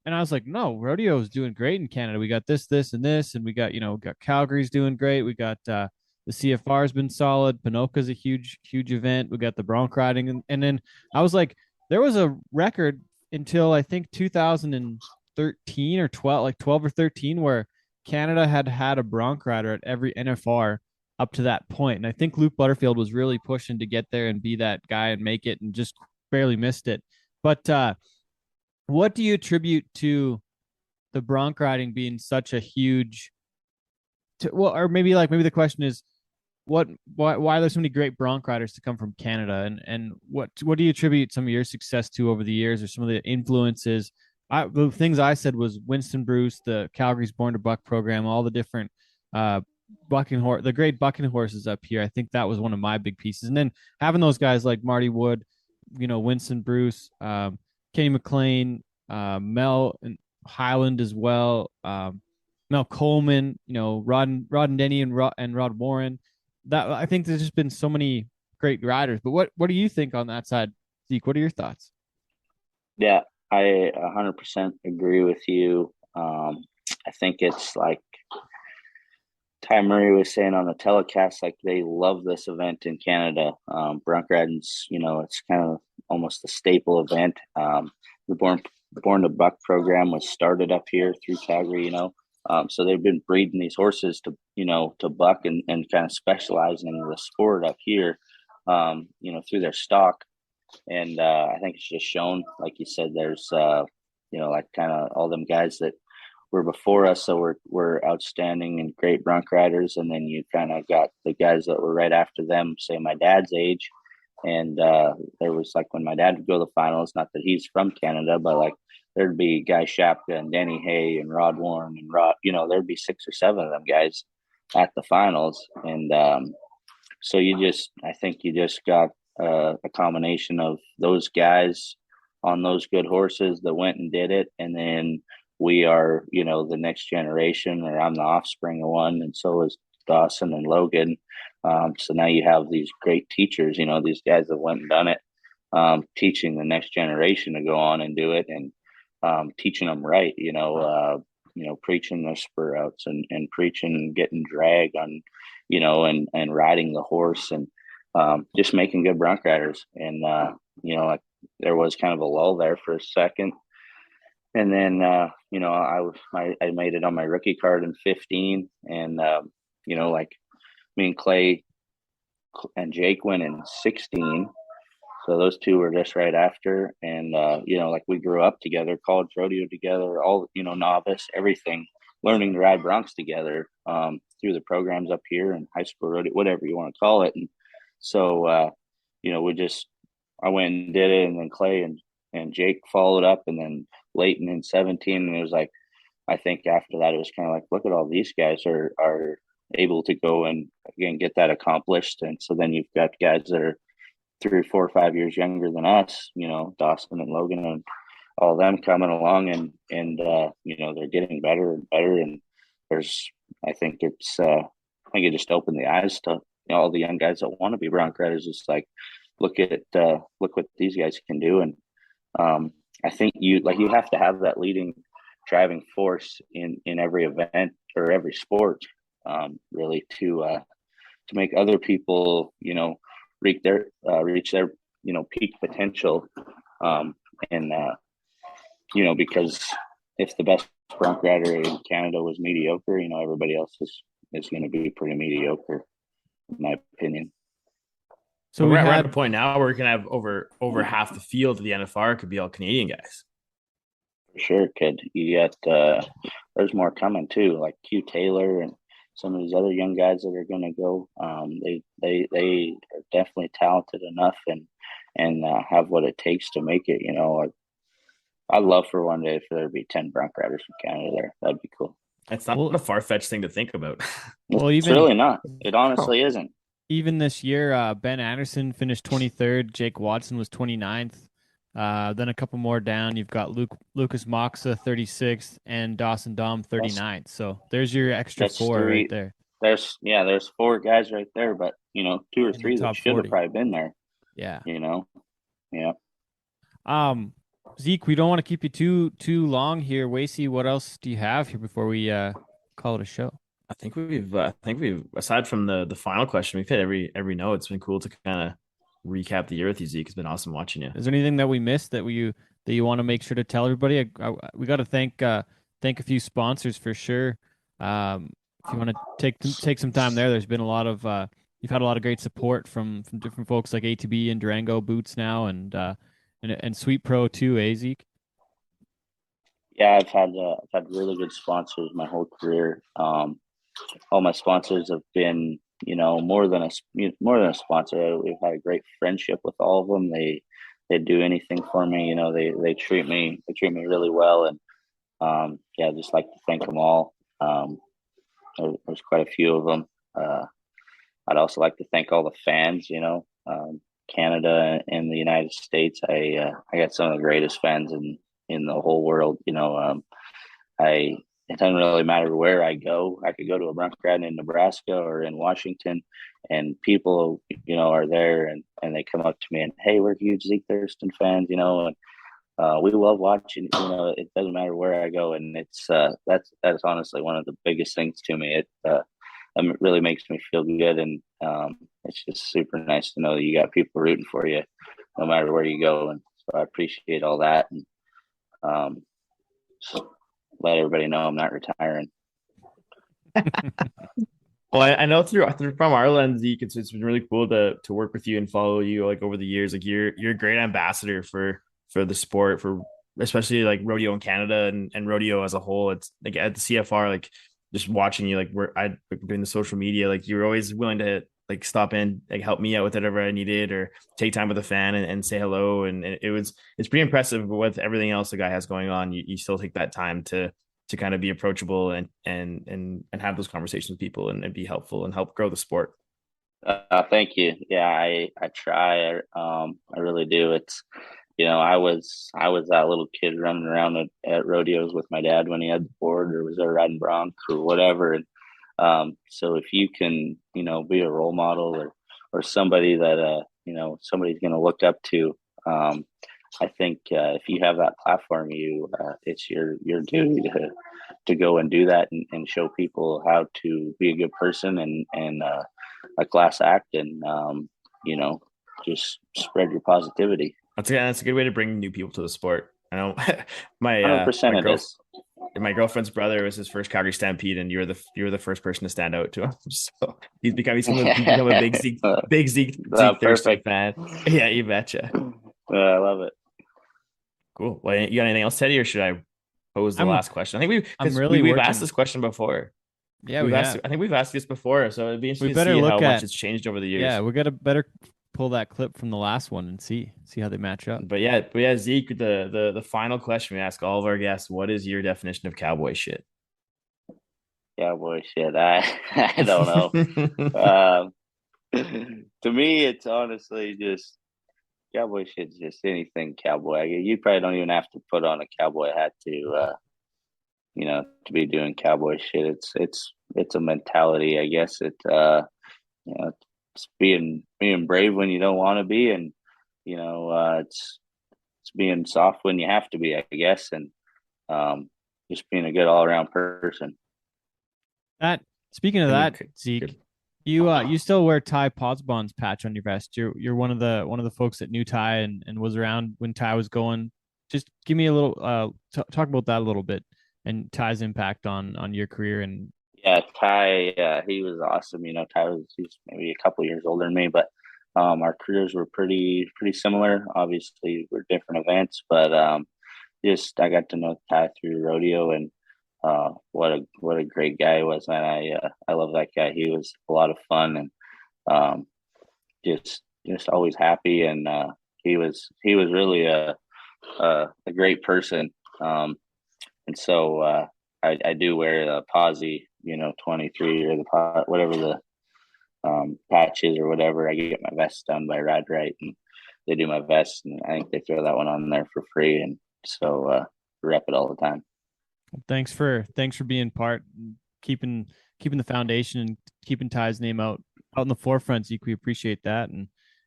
and I was like, no, rodeo is doing great in Canada. We got this, and this, and we got Calgary's doing great. We got the CFR has been solid. Ponoka's a huge event. We got the bronc riding, and then I was like, there was a record until I think 2013 or 12, like 12 or 13, where Canada had a bronc rider at every NFR up to that point. And I think Luke Butterfield was really pushing to get there and be that guy and make it, and just barely missed it. But what do you attribute to the bronc riding being such a huge or maybe the question is why are there so many great bronc riders to come from Canada, and what do you attribute some of your success to over the years, or some of the influences? The things I said was Winston Bruce, the Calgary's Born to Buck program, all the different the great bucking horses up here. I think that was one of my big pieces. And then having those guys like Marty Wood, Winston Bruce, Kenny McLean, Mel and Highland as well, Mel Coleman, Rod and Denny and Rod Warren. That I think there's just been so many great riders. But what do you think on that side, Zeke? What are your thoughts? Yeah, I 100% agree with you. I think it's like Ty Murray was saying on the telecast, like they love this event in Canada. Bronc riding's, it's kind of almost a staple event. The Born to Buck program was started up here through Calgary, so they've been breeding these horses to buck and kind of specializing in the sport up here, through their stock. And I think it's just shown, like you said, there's, like kind of all them guys that were before us, so we're outstanding and great bronc riders, and then you kind of got the guys that were right after them, say my dad's age, and there was like when my dad would go to the finals, not that he's from Canada, but like there'd be Guy Shapka and Denny Hay and Rod Warren and Rod, there'd be 6 or 7 of them guys at the finals, and so I think you just got a combination of those guys on those good horses that went and did it, and then we are, the next generation, or I'm the offspring of one, and so is Dawson and Logan. So now you have these great teachers, these guys that went and done it, teaching the next generation to go on and do it, and teaching them right, preaching the spur outs and preaching getting drag on, and riding the horse, and just making good bronc riders. And, like there was kind of a lull there for a second. And then, I made it on my rookie card in 15, and like me and Clay and Jake went in 16. So those two were just right after. And, like we grew up together, college rodeo together, all, novice, everything, learning to ride broncs together through the programs up here and high school rodeo, whatever you want to call it. And so, I went and did it. And then Clay and Jake followed up, and then Leighton in 17. And it was like, I think after that, it was kind of like, look at all these guys are able to go and again get that accomplished. And so then you've got guys that are 3 or 4 or 5 years younger than us, Dawson and Logan and all of them coming along, and they're getting better and better. And I think it just opened the eyes to all the young guys that want to be bronc riders. It's like, look what these guys can do. And I think you have to have that leading driving force in every event or every sport, really to make other people, reach their peak potential. Because if the best bronc rider in Canada was mediocre, everybody else is going to be pretty mediocre, in my opinion. So we're at a point now where we can have over half the field of the NFR could be all Canadian guys. For sure, kid. You got there's more coming too, like Q Taylor and some of these other young guys that are going to go. They are definitely talented enough and have what it takes to make it. I'd love for one day for there to be 10 bronc riders from Canada there. That'd be cool. It's not a far-fetched thing to think about. It's really not. It honestly isn't. Even this year, Ben Anderson finished 23rd. Jake Watson was 29th. Then a couple more down, you've got Lucas Moxa 36th and Dawson Dom 39th. So there's your extra 4 right there. There's 4 guys right there, but 2 or 3 that should have probably been there. Yeah. Yeah. Zeke, we don't want to keep you too long here. Wacey, what else do you have here before we call it a show? I think we've aside from the final question, we've hit every note. It's been cool to kind of recap the year with you, Zeke. It's been awesome watching you. Is there anything that we missed that you want to make sure to tell everybody? We got to thank a few sponsors for sure. If you want to take some time there's been a lot of you've had a lot of great support from different folks like ATB and Durango Boots now and Sweet Pro too, Zeke? Yeah, I've had really good sponsors my whole career. All my sponsors have been, more than a sponsor. We've had a great friendship with all of them. They do anything for me. They treat me really well. And I'd just like to thank them all. There's quite a few of them. I'd also like to thank all the fans. Canada and the United States. I got some of the greatest fans in the whole world. It doesn't really matter where I go. I could go to a bronc ride in Nebraska or in Washington, and people, are there and they come up to me and, hey, we're huge Zeke Thurston fans, and we love watching. It doesn't matter where I go, and it's that's honestly one of the biggest things to me. It really makes me feel good, and it's just super nice to know that you got people rooting for you, no matter where you go. And so I appreciate all that, and so let everybody know I'm not retiring. Well, I know through from our lens, Zeke, it's been really cool to work with you and follow you like over the years. Like you're a great ambassador for the sport, for especially like rodeo in Canada and rodeo as a whole. It's like at the CFR, like just watching you, like doing the social media, like you're always willing to like stop in, like help me out with whatever I needed or take time with a fan and say hello. And it's pretty impressive with everything else the guy has going on. You still take that time to kind of be approachable and have those conversations with people and be helpful and help grow the sport. Thank you. Yeah, I try. I really do. It's, I was that little kid running around at rodeos with my dad when he had the board or was there riding bronc or whatever. And so if you can, be a role model or somebody that, somebody's going to look up to, I think if you have that platform, it's your duty to go and do that and show people how to be a good person and a class act and, just spread your positivity. That's a good way to bring new people to the sport. I know my 100% it is. my girlfriend's brother was his first Calgary Stampede, and you were the first person to stand out to him. So he's become a big Zeke Thurston Perfect. fan. Yeah, you betcha. I love it. Cool. Well, you got anything else, Teddy, or should I pose the last question? I think we've asked this question before. Yeah, I think we've asked this before, so it'd be interesting better to see look how at, much it's changed over the years. Yeah, we got to better pull that clip from the last one and see how they match up. But yeah, Zeke, the final question we ask all of our guests: what is your definition of cowboy shit? Cowboy shit. I don't know. To me, it's honestly just cowboy shit. Just anything cowboy. You probably don't even have to put on a cowboy hat to to be doing cowboy shit. It's a mentality, I guess. It's being brave when you don't want to be, and it's being soft when you have to be, I guess, and just being a good all around person. Speaking of that, Zeke, you still wear Ty Podsbon's patch on your vest. You're one of the folks that knew Ty and was around when Ty was going. Just give me a little talk about that a little bit and Ty's impact on your career. And yeah, Ty, he was awesome. He's maybe a couple years older than me, but our careers were pretty similar. Obviously, we're different events, but just I got to know Ty through rodeo, and what a great guy he was, man. I love that guy. He was a lot of fun, and just always happy, and he was really a great person. And so I do wear the posse, 23 or the whatever the patch is or whatever. I get my vest done by Rad Right, and they do my vest, and I think they throw that one on there for free, and so rep it all the time. Thanks for being part, keeping the foundation and keeping Ty's name out in the forefront, Zeke. We appreciate that,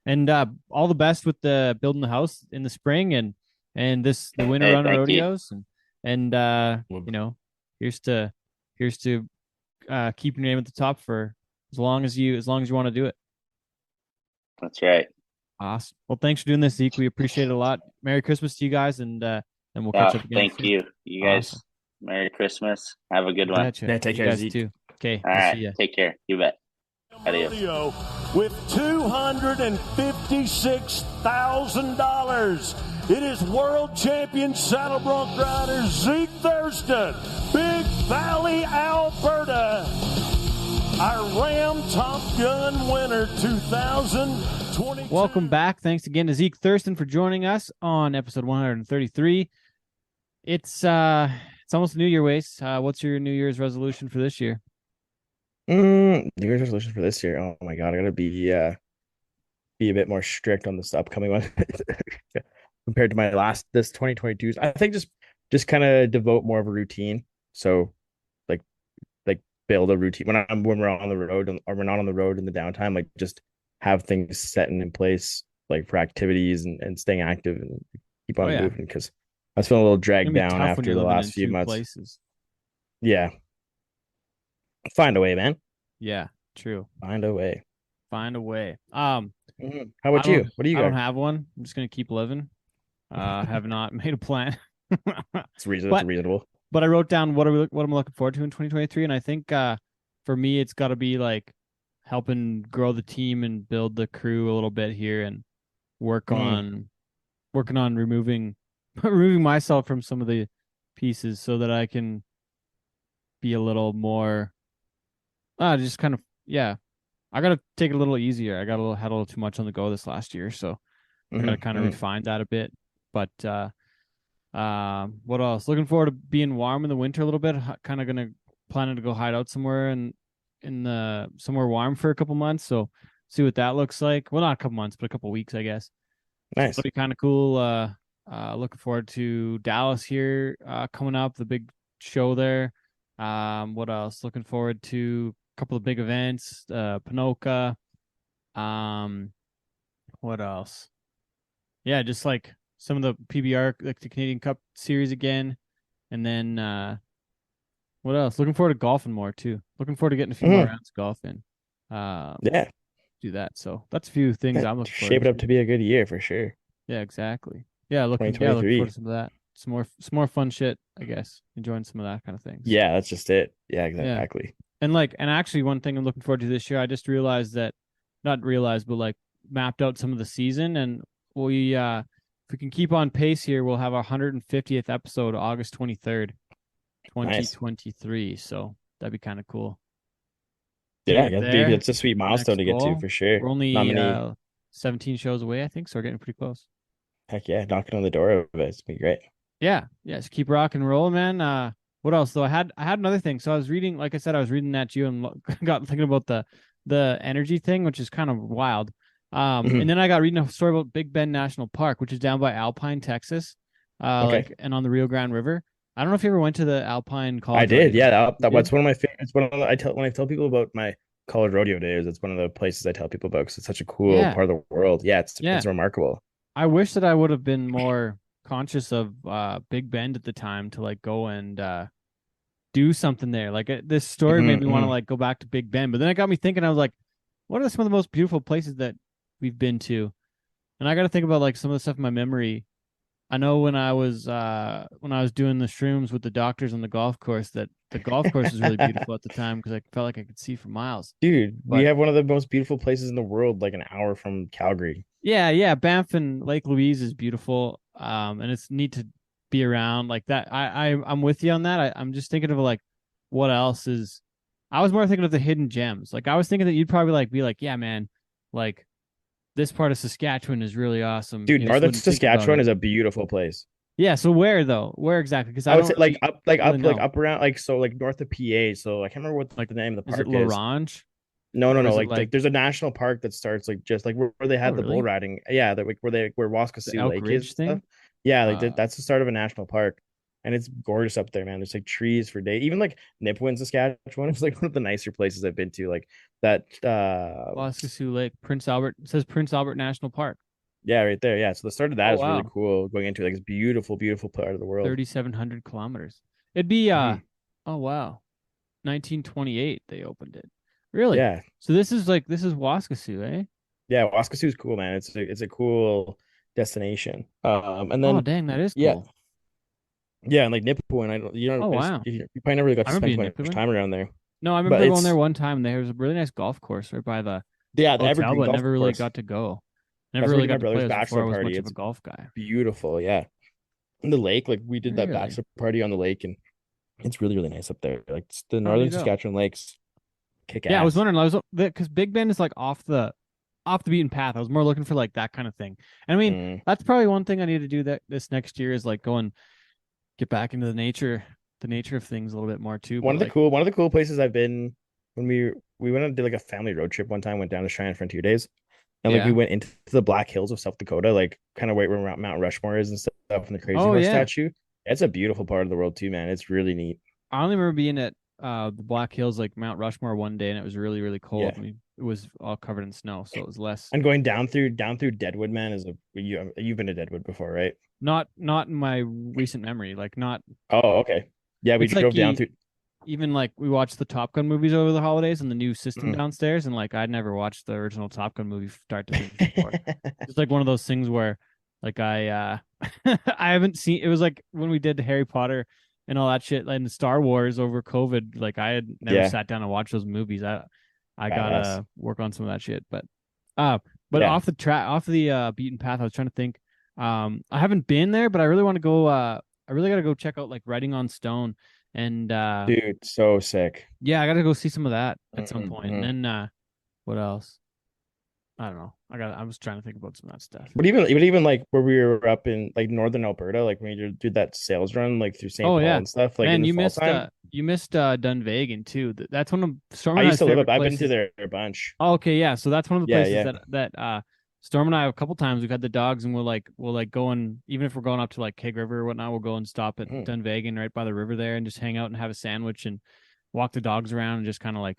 and all the best with the building the house in the spring and the winter run rodeos, and here's to keep your name at the top for as long as you want to do it. That's right. Awesome. Well, thanks for doing this, Zeke. We appreciate it a lot. Merry Christmas to you guys, and we'll catch up again. Thank soon. you guys. Awesome. Merry Christmas. Have a good one. Gotcha. Yeah, take you care, guys Zeke. Too. Okay. All right. Take care. You bet. Rodeo with $256,000. It is world champion saddle bronc rider Zeke Thurston, Big Valley, Alberta. Our Ram Top Gun winner 2020. Welcome back. Thanks again to Zeke Thurston for joining us on episode 133. It's almost New Year, Wace. What's your New Year's resolution for this year? New Year's resolution for this year. Oh my God, I gotta be a bit more strict on this upcoming one compared to my this 2022's. I think just kind of devote more of a routine. So like build a routine when we're on the road or we're not on the road in the downtime. Like just have things set in place like for activities and staying active and keep on moving, because I was feeling a little dragged down after the last few months. Places. Yeah. Find a way, man. Yeah, true. Find a way. How about you? What do you got? I don't have one. I'm just gonna keep living. Have not made a plan. It's reasonable. But I wrote down what I'm looking forward to in 2023, and I think for me it's got to be like helping grow the team and build the crew a little bit here, and working on removing myself from some of the pieces so that I can be a little more just kind of I gotta take it a little easier. I had a little too much on the go this last year, so I gotta kind of refine that a bit. But what else? Looking forward to being warm in the winter a little bit. Kind of planning to go hide out somewhere in the somewhere warm for a couple months. So see what that looks like. Well, not a couple months, but a couple weeks, I guess. Nice. It'll be kind of cool. Looking forward to Dallas here coming up, the big show there. What else? Looking forward to a couple of big events, Panoka. What else? Yeah, just like some of the PBR, like the Canadian Cup Series again. And then what else? Looking forward to golfing more too. Looking forward to getting a few more rounds of golf in. Yeah. Do that. So that's a few things I'm looking forward to. Shape it up to be a good year for sure. Yeah, exactly. Yeah, looking 2023. forward to some of that. Some more fun shit, I guess. Enjoying some of that kind of thing. So, Yeah, that's just it. Yeah, yeah. exactly. And actually one thing I'm looking forward to this year, I just realized that, not realized, but like mapped out some of the season, and we if we can keep on pace here, we'll have our 150th episode August 23rd, Nice. 2023. So that'd be kind of cool. Yeah, Get there. that's a sweet milestone to get to goal. for sure. We're only Not many. 17 shows away, I think, so we're getting pretty close. Heck yeah, knocking on the door of it. It's gonna be great. Yeah, just keep rocking and rolling, man. What else though? I had another thing. So I was reading, like I said, I was reading that you and got thinking about the energy thing, which is kind of wild. Mhm. And then I got reading a story about Big Bend National Park, which is down by Alpine, Texas, Okay. and on the Rio Grande River. I don't know if you ever went to the Alpine College. I did. Rodeo. Yeah, You that's did? one of my favorites. One of the, I tell when I tell people about my college rodeo days, it's one of the places I tell people about because it's such a cool Yeah. part of the world. Yeah, it's Yeah. remarkable. I wish that I would have been more conscious of Big Bend at the time to like go and do something there. Like this story made me want to like go back to Big Bend, but then it got me thinking. I was like, what are some of the most beautiful places that we've been to? And I got to think about like some of the stuff in my memory. I know when I was doing the shrooms with the doctors on the golf course, that the golf course was really beautiful at the time because I felt like I could see for miles. Dude, we But- have one of the most beautiful places in the world, like an hour from Calgary. Yeah, Banff and Lake Louise is beautiful. And it's neat to be around like that. I'm with you on that. I'm just thinking of like what else is. I was more thinking of the hidden gems. Like I was thinking that you'd probably be like, yeah, man, like this part of Saskatchewan is really awesome. Dude, You just northern wouldn't think about Saskatchewan it. is a beautiful place. Yeah. So where though? Where exactly? Because I would say really up around like north of PA. So I can't remember what the name of the is park it is. L'Orange? No, Or is it like, like- there's a national park that starts like just like where they had the really? bull riding. Yeah, that where The Waskesiu Elk Lake Ridge is. thing? And stuff. Yeah, like Uh, that's the start of a national park, and it's gorgeous up there, man. There's like trees for days. Even like Nipawin, Saskatchewan is like one of the nicer places I've been to. Like that. Wacey Lake, Prince Albert. It says Prince Albert National Park. Yeah, right there. Yeah, so the start of that Oh, is really wow. cool. Going into like this beautiful, beautiful part of the world. 3,700 kilometers. It'd be Mhm. oh wow, 1928 they opened it. Really? Yeah, So this is Waskesiu, eh? yeah. Waskesiu is cool, man. It's a cool destination. And Oh then dang, that is cool. yeah. Yeah, and like Nipawin, Oh, wow. you probably never really got I to remember spend being too much Nipawin. time around there. No, I But remember going it's- there one time. There was a really nice golf course right by the Yeah, the hotel, Evergreen but golf never really course. got to go. That's Never where really we did got my to play brother's it before bachelor I was party. much of a It's golf guy. beautiful, yeah. And the lake, like we did that Really? bachelor party on the lake, and it's really, really nice up there. Like the Oh, northern neato. Saskatchewan lakes, kick Yeah, I was ass. wondering, because Big Bend is like off the beaten path. I was more looking for like that kind of thing. And I mean, Mm. that's probably one thing I need to do this next year is like go and get back into the nature of things a little bit more too. One But of the cool places I've been when we went and did like a family road trip one time, went down to Cheyenne Frontier Days. And like we Yeah. went into the Black Hills of South Dakota, like kind of where Mount Rushmore is and stuff, and the Crazy Oh, Horse yeah. statue. It's a beautiful part of the world too, man. It's really neat. I only remember being at the Black Hills, like Mount Rushmore, one day, and it was really, really cold. Yeah. It was all covered in snow, so it was less. And going down through Deadwood, man, you've been to Deadwood before, right? Not in my recent memory. Like not Oh, okay. Yeah, we It's like drove down through. even like we watched the Top Gun movies over the holidays and the new system Mhm. downstairs, and like I'd never watched the original Top Gun movie start to finish before. It's like one of those things where like I I haven't seen. It was like when we did Harry Potter and all that shit and Star Wars over COVID. Like I had never Yeah. sat down and watched those movies. I Badass. gotta work on some of that shit. But Yeah. off the beaten path, I was trying to think. I haven't been there, but I really want to go. I really gotta go check out like Writing on Stone. And Dude, so sick. yeah, I gotta go see some of that at some Mhm, point. And then what else? I don't know. I was trying to think about some of that stuff. But even like where we were up in like northern Alberta, like when you did that sales run like through St. Oh, Paul yeah. and stuff, like in Man, the you fall missed time. Dunvegan too. That's one of Storm I and used to I's live up. favorite I've been to places. there a bunch. Oh, okay, yeah. So that's one of the Yeah, places yeah. that Storm and I a couple times we've had the dogs and we'll go and even if we're going up to like Keg River or whatnot, we'll go and stop at Mhm. Dunvegan right by the river there and just hang out and have a sandwich and walk the dogs around and just kind of like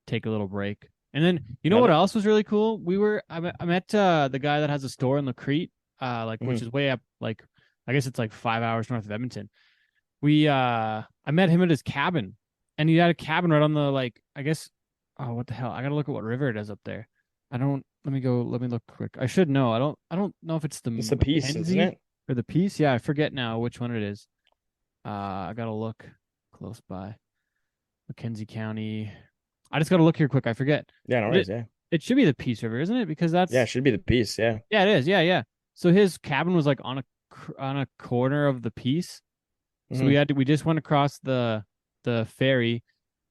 take a little break. And then you know what else was really cool? I met the guy that has a store in La Crete, which is way up, like I guess it's like 5 hours north of Edmonton. I met him at his cabin, and he had a cabin right on the like I guess what the hell? I gotta look at what river it is up there. I don't let me go. Let me look quick. I should know. I don't know if it's the It's the piece, isn't Mackenzie it? or the piece. Yeah, I forget now which one it is. I gotta look close by. Mackenzie County. I just gotta look here quick. I forget. Yeah, no But worries. Yeah. It should be the Peace River, isn't it? Because that's Yeah, it should be the piece. Yeah. yeah, it is. Yeah, yeah. So his cabin was like on a corner of the Peace. So Mhm. we just went across the ferry,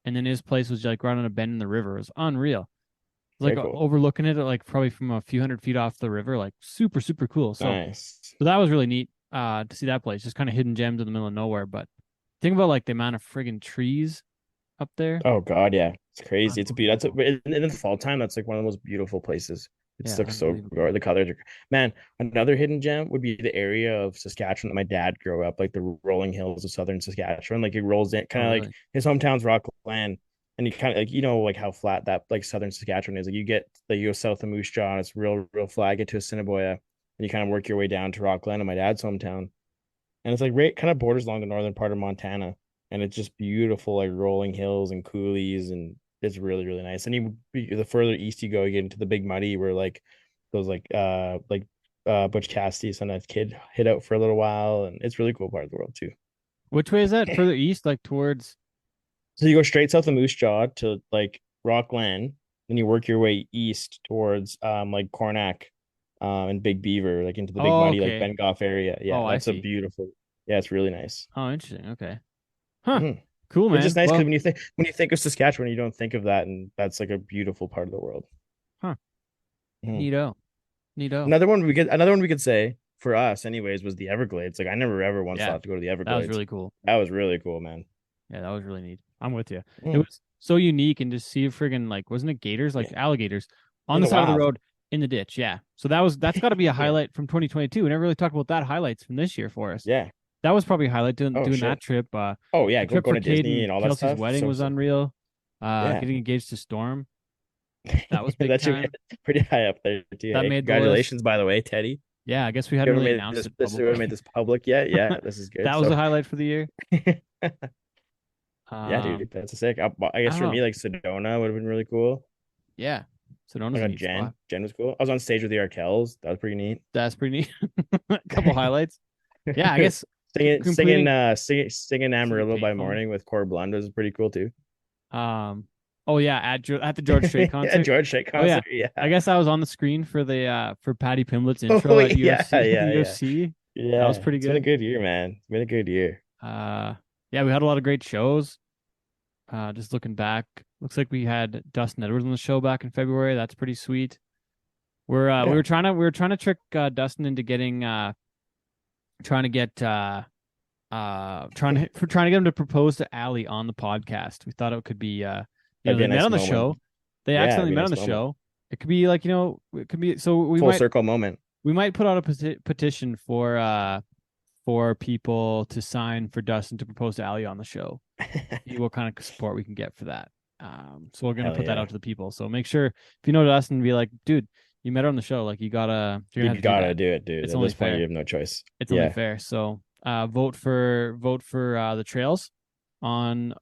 and then his place was like right on a bend in the river. It was unreal. It was like Very cool. overlooking it, like probably from a few hundred feet off the river, like super super cool. So Nice. so that was really neat to see that place, just kind of hidden gems in the middle of nowhere. But think about like the amount of friggin' trees up there. Oh God, yeah, it's crazy. It's a beautiful. Unbelievable. In the fall time, that's like one of the most beautiful places. It's Yeah, like so unbelievable. the colors are man. Another hidden gem would be the area of Saskatchewan that my dad grew up, like the rolling hills of southern Saskatchewan. Like it rolls in, Oh, kind of like really? his hometown's Rockland, and you kind of like like how flat that like southern Saskatchewan is. Like you go south of Moose Jaw, and it's real flat. Get to Assiniboia, and you kind of work your way down to Rockland, and my dad's hometown, and it's like right kind of borders along the northern part of Montana, and it's just beautiful, like rolling hills and coulees, and it's really nice. And the further east you go, you get into the Big Muddy, where like those Butch Cassidy's and that kid hid out for a little while, and it's a really cool part of the world too. Which way is that? Further east, like towards. So you go straight south of Moose Jaw to like Rockland, then you work your way east towards like Cornack, and Big Beaver, like into the Big Oh, Muddy, like okay. Bengoff area. Yeah, Oh, I that's a see. beautiful. Yeah, it's really nice. Oh, interesting. Okay. Huh. Mhm. Cool, man. Which is nice because Well, when you think of Saskatchewan, you don't think of that, and that's like a beautiful part of the world. huh. Mhm. Neato. Neato. Another one we could say for us, anyways, was the Everglades. Like I never ever once Yeah, thought to go to the that was Everglades. really cool. That was really cool, man. Yeah, that was really neat. I'm with you. It Mm. was so unique, and to see friggin' like, wasn't it gators, like Yeah. alligators on In the the side of the wild. road in the ditch? Yeah. So that's got to be a Yeah. highlight from 2022. We never really talked about that highlights from this year for us. Yeah. That was probably a highlight doing Oh that shit. trip. Oh yeah, The trip going for to Disney Cade and all that Kelsey's stuff. wedding So was sick. unreal. Yeah. Getting engaged to Storm, that was big That should time. be pretty high up there too. That Hey, made the list. congratulations, by the way, Teddy. Yeah, I guess we You hadn't ever really made announced it you ever publicly. made this public yet? Yeah, this is good. That was So a highlight for the year. yeah, dude, that's a sick. I guess don't for know. me, like Sedona would have been really cool. Yeah. Sedona's Like a on neat spot. Jen was cool. I was on stage with the Arkells. That was pretty neat. That's pretty neat. A couple highlights. Yeah, I guess singing completing Amarillo by Payphone. Morning with Core Blund was pretty cool too. Oh yeah, at the George Strait concert. Yeah, George Strait Oh yeah. concert. Yeah. I guess I was on the screen for the for Patty Pimblett's intro Oh, at yeah, UFC. yeah. UFC. Yeah. That was pretty It's been a good. good year, man. It's been a good year. Yeah, we had a lot of great shows. Just looking back, looks like we had Dustin Edwards on the show back in February. That's pretty sweet. We were trying to trick Dustin into getting trying to get him to propose to Allie on the podcast. We thought it could be they That'd be a met nice on the moment. show. They Yeah, accidentally it'd be a met on the nice moment. show. It could be like, it could be so Full circle moment. we might put out a petition for people to sign for Dustin to propose to Allie on the show. See what kind of support we can get for that. So we're gonna Hell put that yeah. out to the people. So make sure if you know Dustin, be like, dude, you met her on the show. Like you're gonna You have to gotta that. do it, dude. It's At only this point, fair. you have no choice. It's Yeah. only fair. So vote for the trails on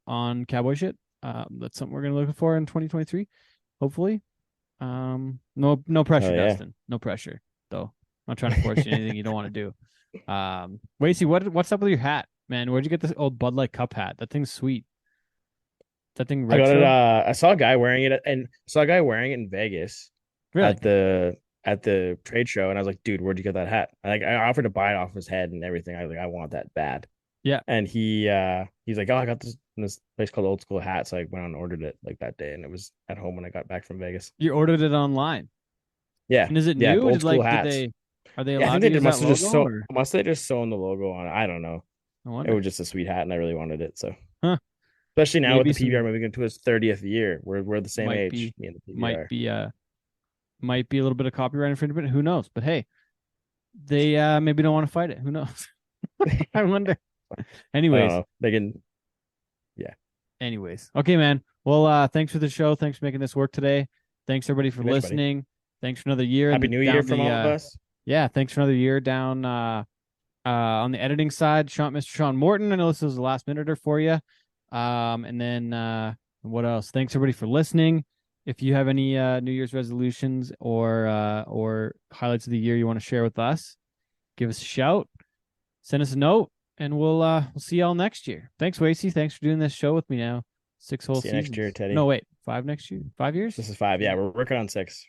Cowboy Shit. That's something we're gonna look for in 2023. Hopefully. No pressure, Oh, yeah. Dustin. No pressure, though. I'm not trying to force you anything you don't want to do. Wacey, what's up with your hat, man? Where'd you get this old Bud Light Cup hat? That thing's sweet. That thing I got retro. it. I saw a guy wearing it, and saw a guy wearing it in Vegas Really? at the trade show, and I was like, "Dude, where'd you get that hat?" I offered to buy it off his head and everything. I was like, "I want that bad." Yeah. And he's like, "Oh, I got this in this place called Old School Hats." So I went and ordered it like that day, and it was at home when I got back from Vegas. You ordered it online. Yeah. And is it Yeah, new? Old School Did Hats. are they Yeah, I allowed think to they use must that have just logo? Or? must have just sewn the logo on it. I don't know. I It wonder. was just a sweet hat, and I really wanted it. So, Huh. especially now Maybe with the PBR some- moving into its 30th year, we're the same Might age. be- Me and the PBR. might be a little bit of copyright infringement. Who knows? But hey, they maybe don't want to fight it. Who knows? I wonder. I don't Anyways, know. They can. okay, man. Well, thanks for the show. Thanks for making this work today. Thanks everybody for Thanks, buddy. listening. Thanks for another year. Happy New Year from all of us. Yeah, thanks for another year down on the editing side. Mr. Sean Morton. I know this was the last minuter for you. And then what else? Thanks everybody for listening. If you have any New Year's resolutions or highlights of the year you want to share with us, give us a shout, send us a note, and we'll see y'all next year. Thanks, Wacey. Thanks for doing this show with me now. 6 whole See you seasons. next year, Teddy. No, wait, 5 next year. 5 years? This is 5. Yeah, we're working on 6.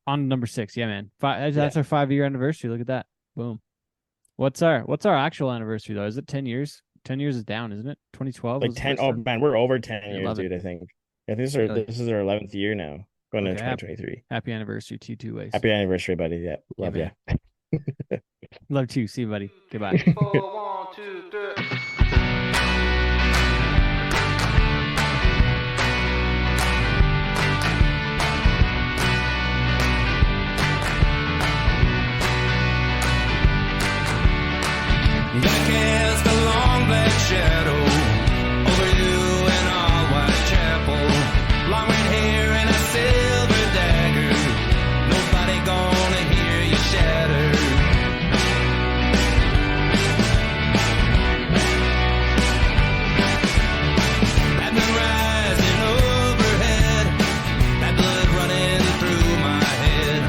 On number 6, yeah, man. That's our 5-year anniversary. Look at that. Boom. What's our actual anniversary though? Is it 10 years? 10 years is down, isn't it? 2012. Like 10. Oh man, we're over 10 years, dude. it. I think. I think this is our 11th year now, going into 2023. Happy anniversary to you too, Wace. Happy anniversary, buddy. Yeah, love you. Love you. See you, buddy. Goodbye. 4, 1, 2, 3. I cast a long black shadow over you and all Whitechapel. Long red hair and a silver dagger. Nobody gonna hear you shatter. That moon rising overhead, that blood running through my head.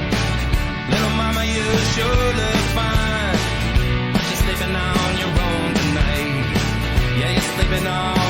Little mama, you sure look fine. Sleeping on your own tonight. Yeah, you're sleeping on